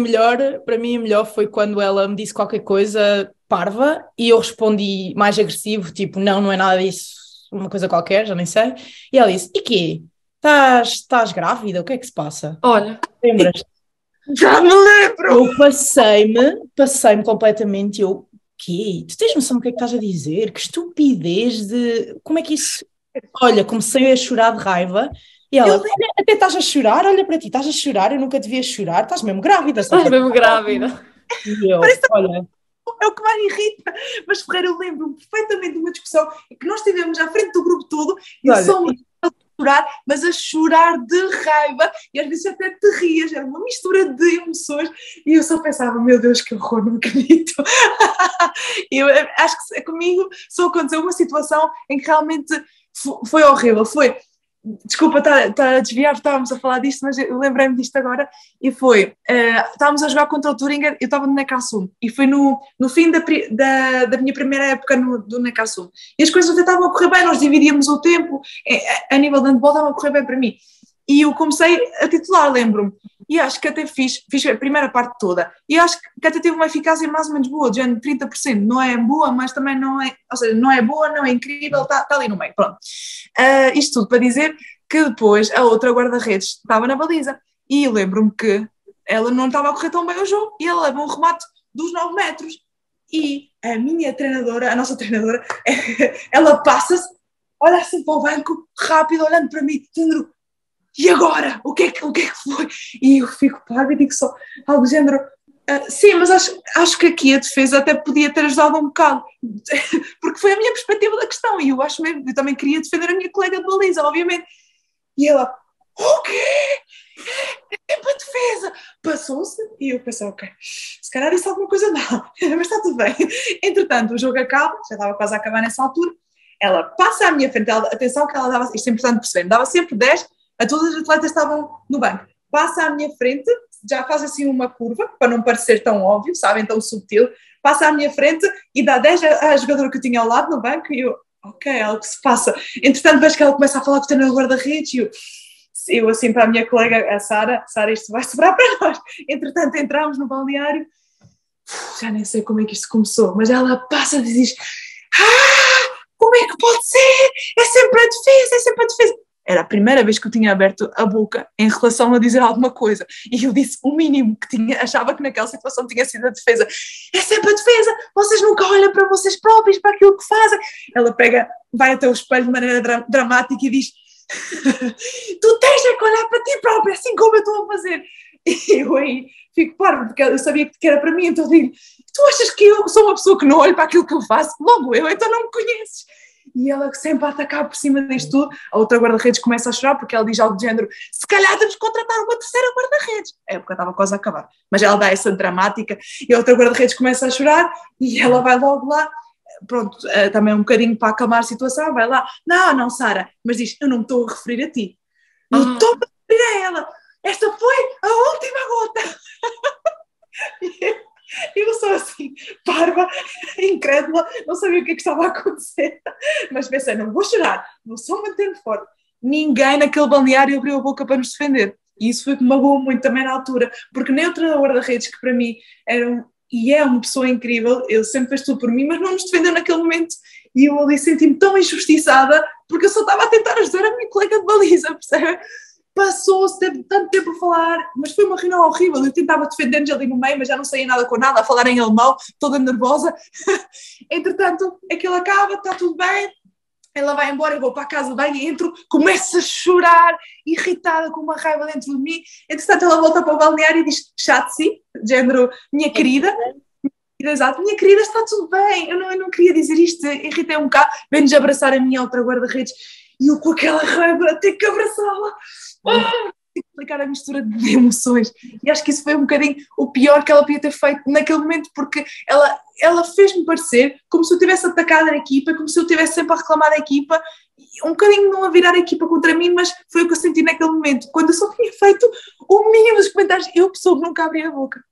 melhor foi quando ela me disse qualquer coisa parva e eu respondi mais agressivo, tipo, não é nada disso, uma coisa qualquer, já nem sei. E ela disse, e quê? Estás grávida? O que é que se passa? Olha. Lembras? Já me lembro! Eu passei-me completamente, eu, quê? Tu tens noção do que é que estás a dizer? Que estupidez de... Como é que isso... Olha, comecei a chorar de raiva e ela, olha, até estás a chorar, olha para ti, estás a chorar, eu nunca devia chorar, estás mesmo grávida. Estás mesmo grávida. E eu, olha... É o que mais irrita, mas Ferreira, eu lembro-me perfeitamente de uma discussão em que nós estivemos à frente do grupo todo e só chorar, mas a chorar de raiva e às vezes até te rias, era uma mistura de emoções e eu só pensava, meu Deus, que horror, não acredito. Eu acho que comigo só aconteceu uma situação em que realmente foi horrível, foi, desculpa estar a desviar, estávamos a falar disto, mas eu lembrei-me disto agora, e foi, estávamos a jogar contra o Thüringen, eu estava no Neckarsulm, e foi no fim da minha primeira época do Neckarsulm, e as coisas até estavam a correr bem, nós dividíamos o tempo, a nível de handball estava a correr bem para mim, e eu comecei a titular, lembro-me, e acho que até fiz a primeira parte toda, e acho que até teve uma eficácia mais ou menos boa, de 30%, não é boa, mas também não é, ou seja, não é boa, não é incrível, está ali no meio, pronto. Isto tudo para dizer que depois a outra guarda-redes estava na baliza, e lembro-me que ela não estava a correr tão bem o jogo, e ela leva um remate dos 9 metros, e a minha treinadora, a nossa treinadora, ela passa-se, olha assim para o banco, rápido, olhando para mim, dizendo, e agora? O que é que foi? E eu fico parva e digo só algo do género, sim, mas acho que aqui a defesa até podia ter ajudado um bocado, porque foi a minha perspectiva da questão, e eu acho mesmo, eu também queria defender a minha colega de baliza, obviamente. E ela, o quê? É tempo a defesa. Passou-se e eu pensei, ok, se calhar disse alguma coisa não, mas está tudo bem. Entretanto, o jogo acaba, já estava quase a acabar nessa altura, ela passa à minha frente, atenção que ela dava, isto é importante perceber, dava sempre 10 a todos os atletas que estavam no banco. Passa à minha frente, já faz assim uma curva, para não parecer tão óbvio, sabem, tão subtil, passa à minha frente e dá 10 à jogadora que eu tinha ao lado no banco e eu, ok, é algo que se passa. Entretanto, vejo que ela começa a falar com o treinador guarda-redes e eu assim para a minha colega, a Sara, isto vai sobrar para nós. Entretanto, entramos no balneário, já nem sei como é que isto começou, mas ela passa e diz, como é que pode ser? É sempre a defesa, Era a primeira vez que eu tinha aberto a boca em relação a dizer alguma coisa. E eu disse o mínimo que tinha, achava que naquela situação tinha sido a defesa. É sempre a defesa, vocês nunca olham para vocês próprios, para aquilo que fazem. Ela pega, vai até o espelho de maneira dramática e diz: tu tens que olhar para ti próprio, assim como eu estou a fazer. E eu aí fico parvo, porque eu sabia que era para mim, então eu digo: tu achas que eu sou uma pessoa que não olho para aquilo que eu faço? Logo eu, então não me conheces. E ela sempre a atacar por cima disto tudo. A outra guarda-redes começa a chorar porque ela diz algo do género: se calhar temos que contratar uma terceira guarda-redes. A época estava quase a acabar, mas ela dá essa dramática e a outra guarda-redes começa a chorar e ela vai logo lá, pronto, também um bocadinho para acalmar a situação, vai lá: não, Sara, mas diz: eu não me estou a referir a ti, eu estou a referir a ela, esta foi a última gota. Eu sou assim, parva, incrédula, não sabia o que estava a acontecer, mas pensei: não vou chorar, vou só manter-me forte. Ninguém naquele balneário abriu a boca para nos defender, e isso foi o que me magoou muito também na altura, porque nem o treinador guarda-redes, que para mim era e é uma pessoa incrível, ele sempre fez tudo por mim, mas não nos defendeu naquele momento, e eu ali senti-me tão injustiçada, porque eu só estava a tentar ajudar a minha colega de baliza, percebe? Passou-se, teve tanto tempo a falar, mas foi uma reunião horrível. Eu tentava defender-nos ali no meio, mas já não saía nada com nada, a falar em alemão, toda nervosa. Entretanto, aquilo acaba, está tudo bem, ela vai embora, eu vou para a casa de banho e entro, começo a chorar, irritada, com uma raiva dentro de mim. Entretanto, ela volta para o balneário e diz: Chatsi, género, minha querida. Exato, minha querida, está tudo bem. Eu não queria dizer isto, irritei um bocado. Vem-nos abraçar a minha outra guarda-redes e eu com aquela raiva ter que abraçá-la. Tenho que explicar a mistura de emoções, e acho que isso foi um bocadinho o pior que ela podia ter feito naquele momento, porque ela fez-me parecer como se eu tivesse atacado a equipa, como se eu tivesse sempre a reclamar da equipa, um bocadinho não a virar a equipa contra mim, mas foi o que eu senti naquele momento, quando eu só tinha feito o mínimo dos comentários. Eu, pessoa que nunca abri a boca.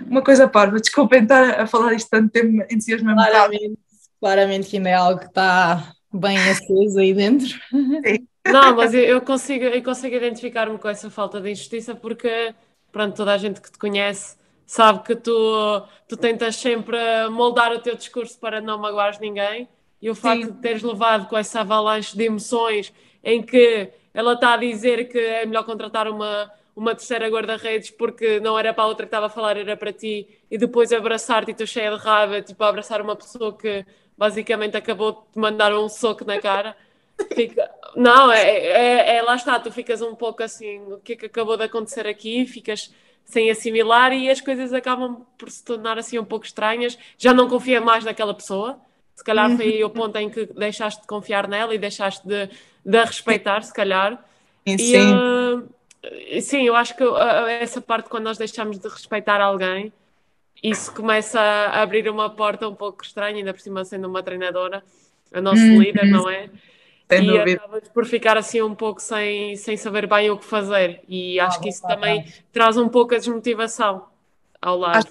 Uma coisa parva, desculpem estar a falar isto tanto tempo, entusiasmo-me. Claramente que ainda é algo que está bem aceso aí dentro. Sim. Não, mas eu consigo identificar-me com essa falta de injustiça, porque, pronto, toda a gente que te conhece sabe que tu tentas sempre moldar o teu discurso para não magoares ninguém, e o facto de teres levado com essa avalanche de emoções em que ela está a dizer que é melhor contratar uma terceira guarda-redes porque não era para a outra que estava a falar, era para ti, e depois abraçar-te e tu cheia de raiva, tipo, a abraçar uma pessoa que basicamente acabou de te mandar um soco na cara. Não, lá está, tu ficas um pouco assim: o que é que acabou de acontecer aqui? Ficas sem assimilar e as coisas acabam por se tornar assim um pouco estranhas. Já não confia mais naquela pessoa, se calhar foi aí o ponto em que deixaste de confiar nela e deixaste de a respeitar, se calhar. Sim, eu acho que essa parte, quando nós deixamos de respeitar alguém, isso começa a abrir uma porta um pouco estranha, ainda por cima sendo uma treinadora, a nossa líder, não é? E acabas por ficar assim um pouco sem saber bem o que fazer, e acho que isso também traz um pouco a desmotivação ao lado.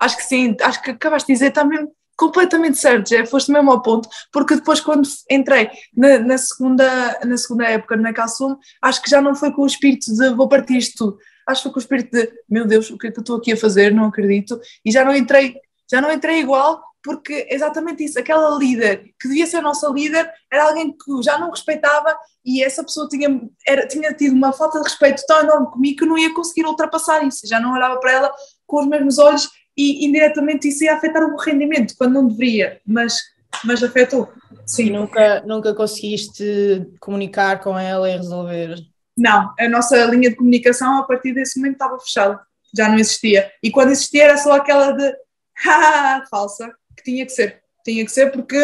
Acho que sim, acho que acabaste de dizer também completamente certo, já foste mesmo ao ponto, porque depois quando entrei na segunda época na Calçum, acho que já não foi com o espírito de vou partir isto tudo, acho que foi com o espírito de meu Deus, o que é que eu estou aqui a fazer, não acredito, e já não entrei igual, porque exatamente isso, aquela líder que devia ser a nossa líder era alguém que já não respeitava, e essa pessoa tinha tido uma falta de respeito tão enorme comigo que eu não ia conseguir ultrapassar isso, já não olhava para ela com os mesmos olhos, e indiretamente isso ia afetar o meu rendimento, quando não deveria, mas afetou. Sim. E nunca conseguiste comunicar com ela e resolver? Não, a nossa linha de comunicação a partir desse momento estava fechada, já não existia, e quando existia era só aquela de falsa, que tinha que ser porque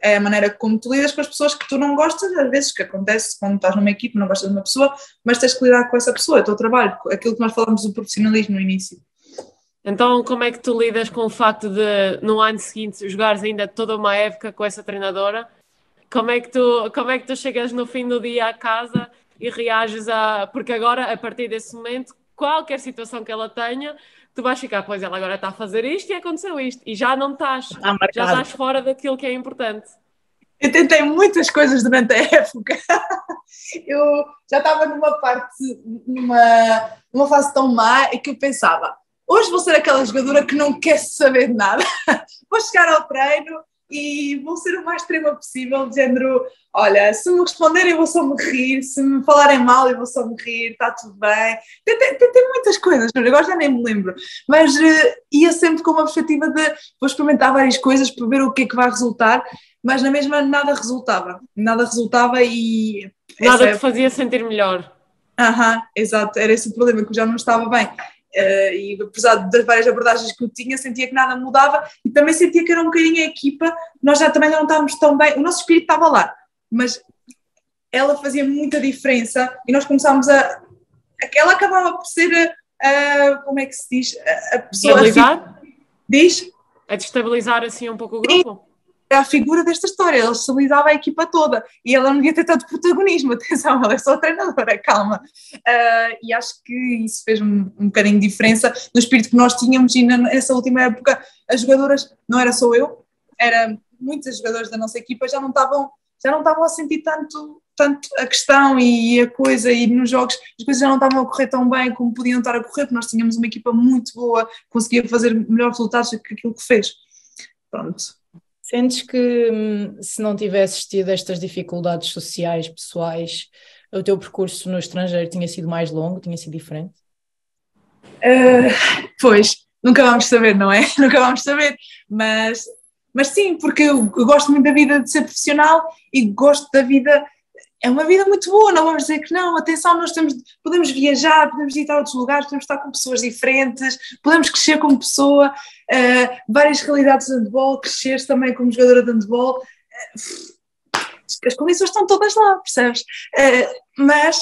é a maneira como tu lidas com as pessoas que tu não gostas, às vezes, que acontece quando estás numa equipe, não gostas de uma pessoa, mas tens que lidar com essa pessoa, é o teu trabalho, aquilo que nós falamos do profissionalismo no início. Então, como é que tu lidas com o facto de, no ano seguinte, jogares ainda toda uma época com essa treinadora? Como é que tu chegas no fim do dia à casa e reages porque agora, a partir desse momento, qualquer situação que ela tenha, tu vais ficar: pois ela agora está a fazer isto e aconteceu isto, e já não estás, já estás fora daquilo que é importante. Eu tentei muitas coisas durante a época. Eu já estava numa fase tão má que eu pensava: hoje vou ser aquela jogadora que não quer saber de nada. Vou chegar ao treino, e vou ser o mais extrema possível, de género, olha, se me responderem eu vou só me rir, se me falarem mal eu vou só me rir, está tudo bem. Tem muitas coisas, agora já nem me lembro, mas ia sempre com uma perspectiva de vou experimentar várias coisas para ver o que é que vai resultar, mas na mesma nada resultava e... Nada te fazia sentir melhor. Exato, era esse o problema, que eu já não estava bem. E apesar das várias abordagens que eu tinha, sentia que nada mudava e também sentia que era um bocadinho a equipa, nós já também não estávamos tão bem, o nosso espírito estava lá, mas ela fazia muita diferença e nós começámos ela acabava por ser como é que se diz? A pessoa... A destabilizar assim um pouco o grupo? A figura desta história, ele estabilizava a equipa toda e ela não devia ter tanto protagonismo, atenção, ela é só treinadora, calma. E acho que isso fez um bocadinho de diferença no espírito que nós tínhamos e nessa última época as jogadoras, não era só eu, eram muitas jogadoras da nossa equipa, já não estavam a sentir tanto a questão e a coisa, e nos jogos as coisas já não estavam a correr tão bem como podiam estar a correr, porque nós tínhamos uma equipa muito boa, conseguia fazer melhores resultados do que aquilo que fez. Pronto. Sentes que se não tivesses tido estas dificuldades sociais, pessoais, o teu percurso no estrangeiro tinha sido mais longo, tinha sido diferente? Pois, nunca vamos saber, não é? Nunca vamos saber, mas sim, porque eu gosto muito da vida de ser profissional e gosto da vida, é uma vida muito boa, não vamos dizer que não, atenção, podemos viajar, podemos visitar outros lugares, podemos estar com pessoas diferentes, podemos crescer como pessoa, várias realidades de handball, crescer também como jogadora de handball, as condições estão todas lá, percebes? Mas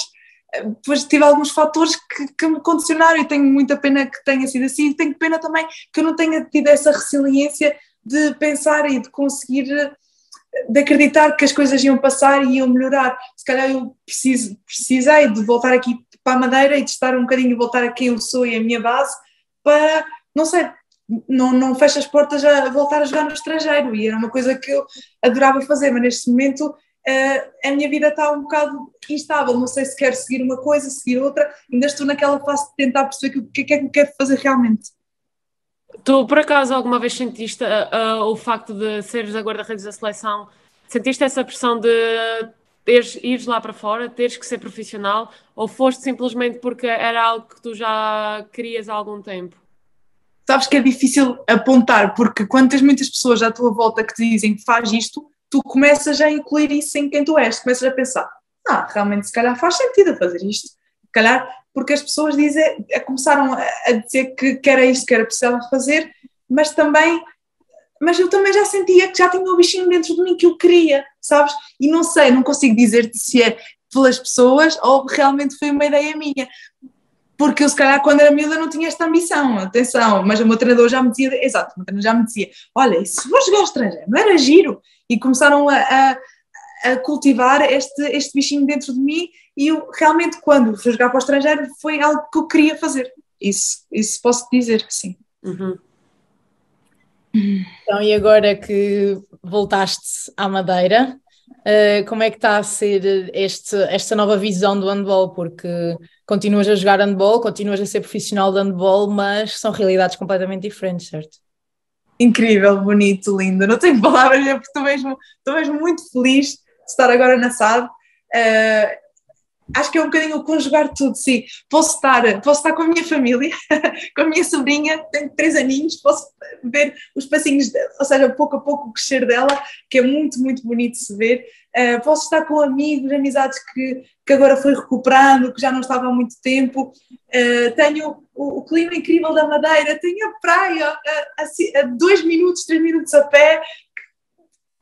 depois tive alguns fatores que me condicionaram e tenho muita pena que tenha sido assim, e tenho pena também que eu não tenha tido essa resiliência de pensar e de conseguir, de acreditar que as coisas iam passar e iam melhorar. Se calhar eu precisei de voltar aqui para a Madeira e de estar um bocadinho, voltar a quem eu sou e a minha base para, não sei, não fecho as portas a voltar a jogar no estrangeiro, e era uma coisa que eu adorava fazer, mas neste momento a minha vida está um bocado instável, não sei se quero seguir uma coisa, seguir outra, ainda estou naquela fase de tentar perceber o que é que eu quero fazer realmente. Tu, por acaso, alguma vez sentiste o facto de seres a guarda-redes da seleção, sentiste essa pressão de ires lá para fora, teres que ser profissional, ou foste simplesmente porque era algo que tu já querias há algum tempo? Sabes que é difícil apontar, porque quando tens muitas pessoas à tua volta que te dizem que faz isto, tu começas a incluir isso em quem tu és, começas a pensar, realmente se calhar faz sentido fazer isto, se calhar porque as pessoas começaram a dizer que era isto que era preciso fazer, mas eu também já sentia que já tinha o bichinho dentro de mim que eu queria, sabes? E não sei, não consigo dizer-te se é pelas pessoas ou realmente foi uma ideia minha. Porque eu, se calhar, quando era miúda não tinha esta ambição, atenção, mas o meu treinador já me dizia, olha, e se for jogar ao estrangeiro, não era giro? E começaram a cultivar este bichinho dentro de mim, e eu realmente, quando fui jogar para o estrangeiro, foi algo que eu queria fazer. Isso posso dizer que sim. Uhum. Então, e agora que voltaste à Madeira, como é que está a ser esta nova visão do handball? Porque continuas a jogar handball, continuas a ser profissional de handball, mas são realidades completamente diferentes, certo? Incrível, bonito, lindo. Não tenho palavras, porque estou mesmo muito feliz de estar agora na SAD. Acho que é um bocadinho o conjugar tudo, sim. Posso estar com a minha família, com a minha sobrinha, tenho 3 aninhos, posso ver os passinhos, ou seja, pouco a pouco o crescer dela, que é muito, muito bonito de se ver. Posso estar com amigos, amizades que agora fui recuperando, que já não estava há muito tempo. Tenho o clima incrível da Madeira, tenho a praia a 2 minutos, 3 minutos a pé.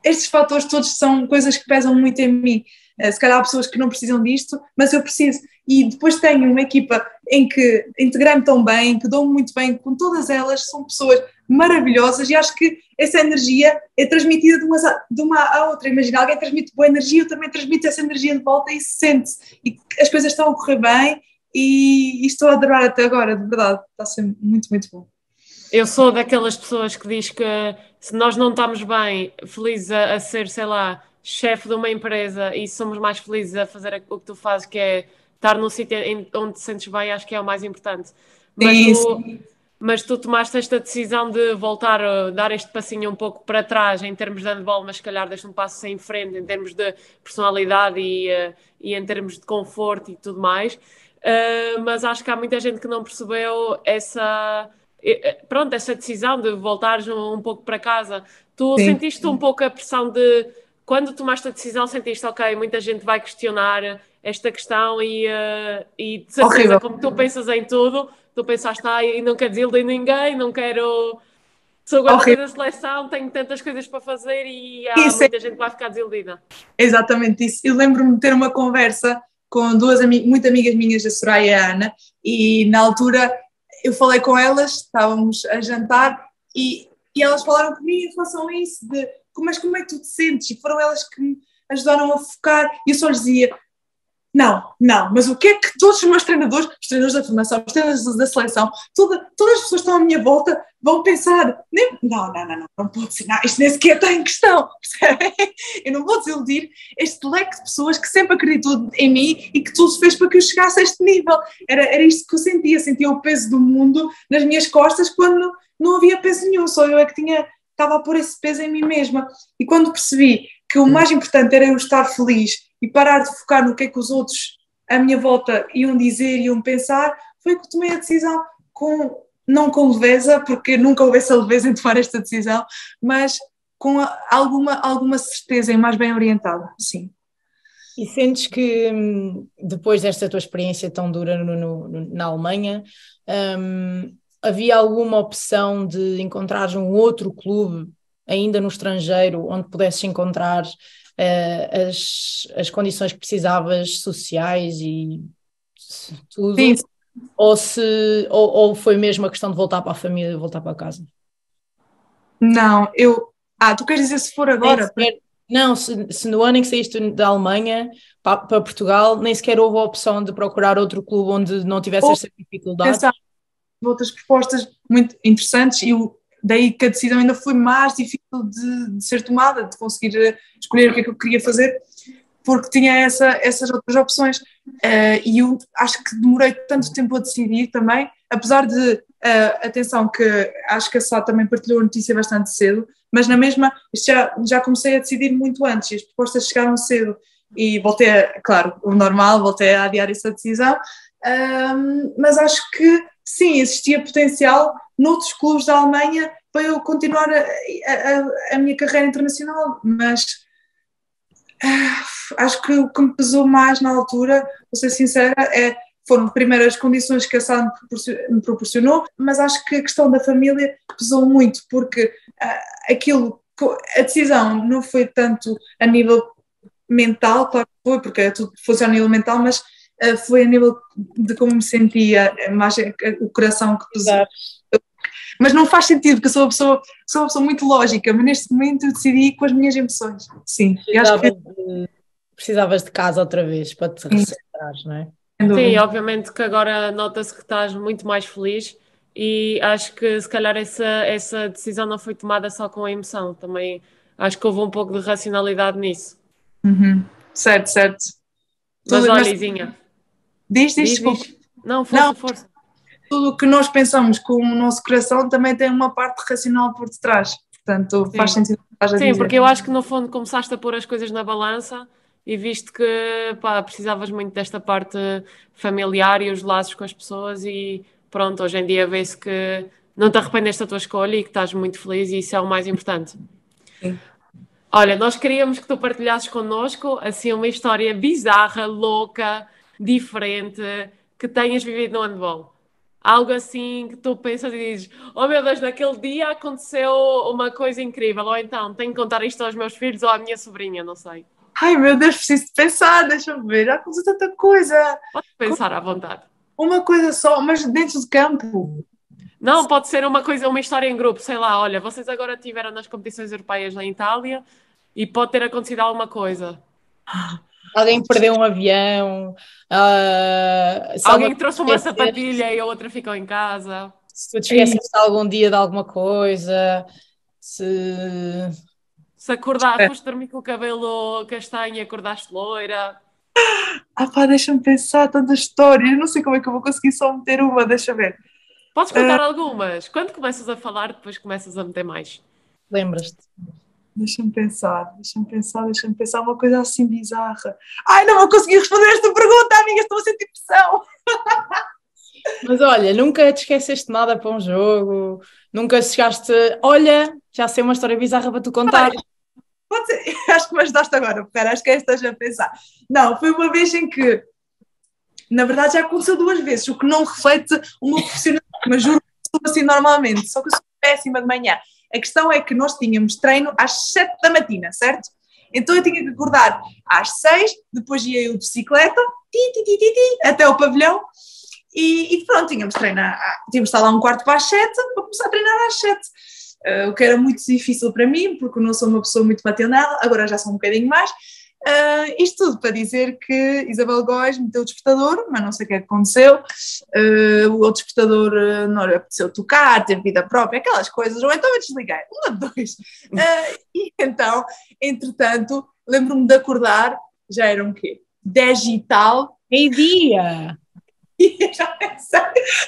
Estes fatores todos são coisas que pesam muito em mim. Se calhar há pessoas que não precisam disto, mas eu preciso. E depois tenho uma equipa em que integrei-me tão bem, que dou-me muito bem com todas elas, são pessoas maravilhosas, e acho que essa energia é transmitida de uma à outra. Imagina, alguém transmite boa energia, eu também transmito essa energia de volta e se sente. E as coisas estão a correr bem e estou a adorar até agora, de verdade. Está a ser muito, muito bom. Eu sou daquelas pessoas que diz que se nós não estamos bem, felizes a ser, sei lá, chefe de uma empresa, e somos mais felizes a fazer o que tu fazes, que é estar num sítio onde te sentes bem, acho que é o mais importante. Mas mas tu tomaste esta decisão de voltar a dar este passinho um pouco para trás em termos de handball, mas se calhar deste um passo em frente em termos de personalidade e em termos de conforto e tudo mais. Mas acho que há muita gente que não percebeu pronto, essa decisão de voltares um pouco para casa. Tu Sim. sentiste um pouco a pressão de, quando tomaste a decisão, sentiste, ok, muita gente vai questionar esta questão e de certeza, Horrível. como tu pensas em tudo, tu pensaste, e não quero desiludir ninguém, não quero... Sou guarda-redes da seleção, tenho tantas coisas para fazer e há muita gente que vai ficar desiludida. Exatamente isso. Eu lembro-me de ter uma conversa com duas muito amigas minhas, a Soraya e a Ana, e na altura eu falei com elas, estávamos a jantar e elas falaram comigo em relação a isso, de como é que tu te sentes? E foram elas que me ajudaram a focar e eu só lhes dizia, não, mas o que é que todos os meus treinadores, os treinadores da formação, os treinadores da seleção, todas as pessoas que estão à minha volta vão pensar, não pode ser, não, isto nem sequer está em questão, percebem? Eu não vou desiludir este leque de pessoas que sempre acreditou em mim e que tudo fez para que eu chegasse a este nível. Era isto que eu sentia o peso do mundo nas minhas costas quando não havia peso nenhum, só eu é que estava a pôr esse peso em mim mesma. E quando percebi que o mais importante era eu estar feliz e parar de focar no que é que os outros à minha volta iam dizer, iam pensar, foi que tomei a decisão não com leveza, porque nunca houve essa leveza em tomar esta decisão, mas com alguma certeza e mais bem orientada, sim. E sentes que depois desta tua experiência tão dura na Alemanha, havia alguma opção de encontrares um outro clube ainda no estrangeiro onde pudesses encontrar as condições que precisavas, sociais e tudo? Sim. Ou foi mesmo a questão de voltar para a família e voltar para casa? Não, tu queres dizer se for agora? Não, se no ano em que saíste da Alemanha para Portugal, nem sequer houve a opção de procurar outro clube onde não tivesse esta dificuldade? Outras propostas muito interessantes e daí que a decisão ainda foi mais difícil de ser tomada, de conseguir escolher o que é que eu queria fazer, porque tinha essas outras opções. E eu acho que demorei tanto tempo a decidir também, apesar de, atenção, que acho que a Sá também partilhou a notícia bastante cedo, mas na mesma já comecei a decidir muito antes, e as propostas chegaram cedo, e voltei a adiar essa decisão, mas acho que sim, existia potencial noutros clubes da Alemanha para eu continuar a minha carreira internacional, mas acho que o que me pesou mais na altura, vou ser sincera, foram primeiro as condições que a SAD me proporcionou, mas acho que a questão da família pesou muito, porque a decisão não foi tanto a nível mental, claro que foi, porque tudo funciona a nível mental, mas foi a nível de como me sentia, mais o coração que pesou. Exato. Mas não faz sentido, porque sou uma pessoa muito lógica, mas neste momento eu decidi com as minhas emoções. Sim. Precisavas de casa outra vez para te recentrar, não é? Sim, obviamente que agora nota-se que estás muito mais feliz e acho que se calhar essa decisão não foi tomada só com a emoção, também acho que houve um pouco de racionalidade nisso. Uhum. Certo. Mas olha, Izinha. Diz. Não, força. Tudo o que nós pensamos com o nosso coração também tem uma parte racional por detrás, portanto faz sentido o que estás a dizer. Sim, porque eu acho que no fundo começaste a pôr as coisas na balança e viste que precisavas muito desta parte familiar e os laços com as pessoas e pronto, hoje em dia vê-se que não te arrependeste da tua escolha e que estás muito feliz e isso é o mais importante. Sim. Olha, nós queríamos que tu partilhasses connosco assim uma história bizarra, louca, diferente, que tenhas vivido no handball. Algo assim que tu pensas e dizes, oh meu Deus, naquele dia aconteceu uma coisa incrível, ou então tenho que contar isto aos meus filhos ou à minha sobrinha, não sei. Ai meu Deus, preciso de pensar, deixa-me ver, já aconteceu tanta coisa. Pode pensar à vontade. Uma coisa só, mas dentro de campo. Não, pode ser uma história em grupo, sei lá, olha, vocês agora estiveram nas competições europeias na Itália e pode ter acontecido alguma coisa. Alguém perdeu um avião. Alguém trouxe uma sapatilha e a outra ficou em casa. Se tu te esqueceste algum dia de alguma coisa. Se acordaste, foste dormir com o cabelo castanho e acordaste loira. Deixa-me pensar, tanta história. Eu não sei como é que eu vou conseguir só meter uma, deixa ver. Podes contar algumas? Quando começas a falar, depois começas a meter mais. Lembras-te? Deixa-me pensar uma coisa assim bizarra. Ai, não vou conseguir responder esta pergunta, amiga, estou a sentir pressão. Mas olha, nunca te esqueceste de nada para um jogo, nunca chegaste, olha, já sei uma história bizarra para tu contar. Pode ser. Acho que me ajudaste agora, porque acho que estás a pensar. Não, foi uma vez em que, na verdade, já aconteceu 2 vezes, o que não reflete o meu profissionalismo, mas juro que sou assim normalmente, só que eu sou péssima de manhã. A questão é que nós tínhamos treino às 7 da matina, certo? Então eu tinha que acordar às 6, depois ia eu de bicicleta, até o pavilhão, e pronto, tínhamos de estar lá 6:15 para começar a treinar às 7. O que era muito difícil para mim, porque eu não sou uma pessoa muito matinal, agora já sou um bocadinho mais. Isto tudo para dizer que Isabel Góes meteu o despertador, mas não sei o que é que aconteceu. O outro despertador não lhe apeteceu tocar, teve vida própria, aquelas coisas, ou então eu desliguei, 1 de 2. E então, entretanto, lembro-me de acordar, já eram o quê? 10 e tal. Meio-dia! E eu já pensei,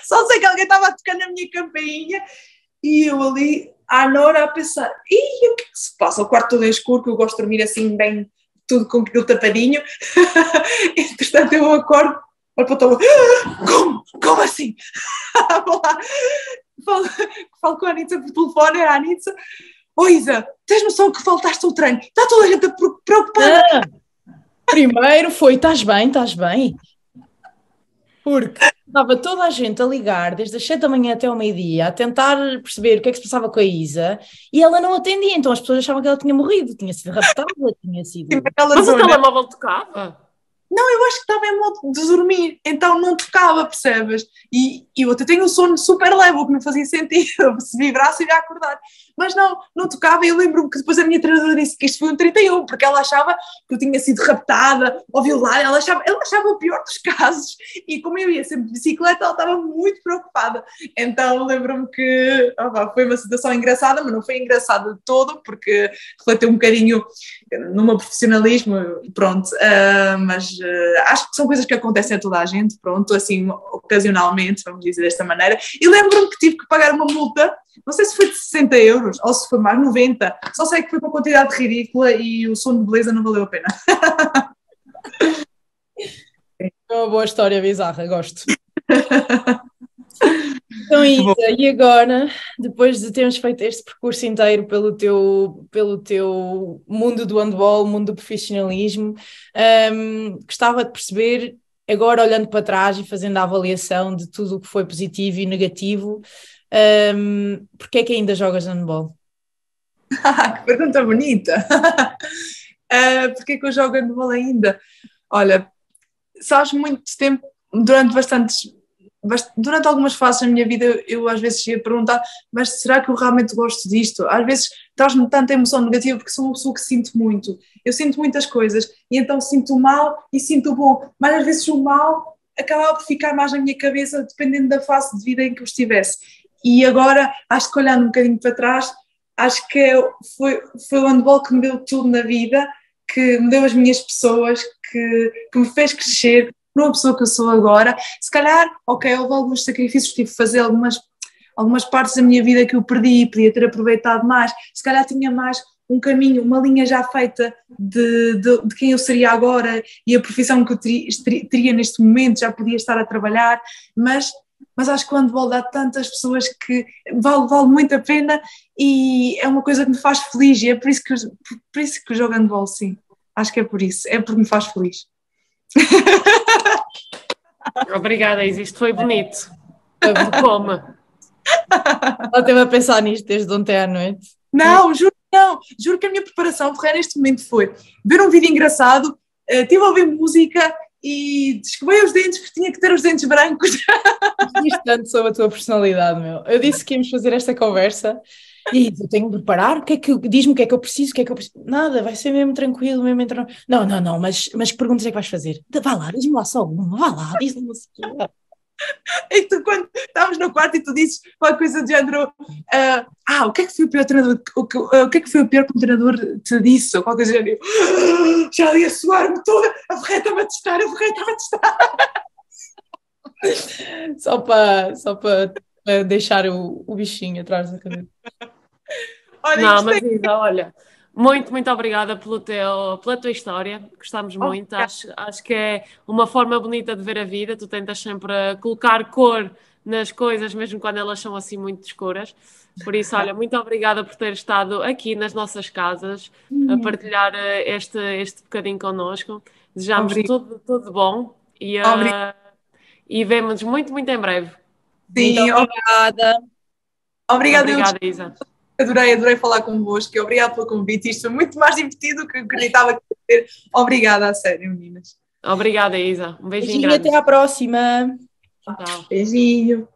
só sei que alguém estava a tocar na minha campainha e eu ali, à Nora, a pensar, o que é que se passa? O quarto todo é escuro, que eu gosto de dormir assim bem, tudo com aquilo tapadinho. Entretanto eu acordo, olho para o telefone, como assim? Vou lá, falo com a Anitza por telefone, era a Anitza, Isa, tens noção que faltaste ao treino? Está toda a gente preocupada. Primeiro foi, estás bem? Porque estava toda a gente a ligar desde as 7 da manhã até ao meio-dia a tentar perceber o que é que se passava com a Isa e ela não atendia, então as pessoas achavam que ela tinha morrido, tinha sido raptada, tinha sido... Mas o telemóvel tocava? Não, eu acho que estava em modo de dormir, então não tocava, percebes? E eu até tenho um sono super leve, o que não fazia sentido, se vibrasse eu ia acordar. Mas não tocava, e eu lembro-me que depois a minha treinadora disse que isto foi um 31, porque ela achava que eu tinha sido raptada ou violada, ela achava o pior dos casos, e como eu ia sempre de bicicleta, ela estava muito preocupada. Então lembro-me que foi uma situação engraçada, mas não foi engraçada de todo, porque refletiu um bocadinho no meu profissionalismo, pronto, mas acho que são coisas que acontecem a toda a gente, pronto, assim, ocasionalmente, vamos dizer desta maneira, e lembro-me que tive que pagar uma multa, não sei se foi de 60 euros, ou se foi mais 90, só sei que foi uma quantidade ridícula e o sono de beleza não valeu a pena. É uma boa história bizarra, gosto. Então, Isa, e agora, depois de termos feito este percurso inteiro pelo teu mundo do handball, mundo do profissionalismo, gostava de perceber, agora olhando para trás e fazendo a avaliação de tudo o que foi positivo e negativo, porque é que ainda jogas handball? Que pergunta bonita! Porque é que eu jogo handball ainda? Olha, sabes, muito tempo, durante algumas fases da minha vida eu às vezes ia perguntar, mas será que eu realmente gosto disto? Às vezes traz-me tanta emoção negativa porque sou uma pessoa que sinto muito, eu sinto muitas coisas e então sinto o mal e sinto o bom, mas às vezes o mal acabava por ficar mais na minha cabeça dependendo da fase de vida em que eu estivesse. E agora, acho que olhando um bocadinho para trás, acho que foi o handball que me deu tudo na vida, que me deu as minhas pessoas, que me fez crescer para uma pessoa que eu sou agora. Se calhar, ok, houve alguns sacrifícios, tive que fazer algumas partes da minha vida que eu perdi e podia ter aproveitado mais. Se calhar tinha mais um caminho, uma linha já feita de quem eu seria agora e a profissão que eu teria neste momento, já podia estar a trabalhar, mas acho que o handball dá tantas pessoas que vale muito a pena e é uma coisa que me faz feliz e é por isso que eu jogo handball, sim. Acho que é por isso, é porque me faz feliz. Obrigada, Isa, isto foi bonito. Como? Ela esteve a pensar nisto desde ontem à noite. Não, juro que a minha preparação neste momento foi ver um vídeo engraçado, estive a ouvir música e descobri os dentes, porque tinha que ter os dentes brancos. Diz tanto sobre a tua personalidade, meu. Eu disse que íamos fazer esta conversa e eu tenho que preparar, diz-me o que é que eu preciso, Nada, vai ser mesmo tranquilo, mesmo entrar. Não, mas que perguntas é que vais fazer? Vá lá, diz-me lá só uma, vá lá, diz-me lá. E tu, quando estávamos no quarto e tu dizes qualquer coisa do género, o que é que foi o pior treinador, o que é que foi o pior que o treinador te disse, ou qualquer coisa do género, já ia suar-me toda, a Ferreira estava a testar. Só para a deixar o bichinho atrás da cabeça. Olha, Não, gostei. mas Isa, olha, muito obrigada pela tua história, gostámos muito, Obrigada. acho que é uma forma bonita de ver a vida, tu tentas sempre colocar cor nas coisas, mesmo quando elas são assim muito escuras, por isso, olha, muito obrigada por ter estado aqui nas nossas casas, a partilhar este bocadinho connosco, desejamos Obrigada. tudo bom Obrigada. e vemo-nos muito em breve. Muito Sim, obrigada. obrigada. Eu Obrigada, Isa. adorei falar convosco. E obrigado pelo convite. Isto foi muito mais divertido do que eu acreditava que ia ser. Obrigada, a sério, meninas. Obrigada, Isa. Um beijinho Beijinho, até grande. à próxima. Tchau. Beijinho.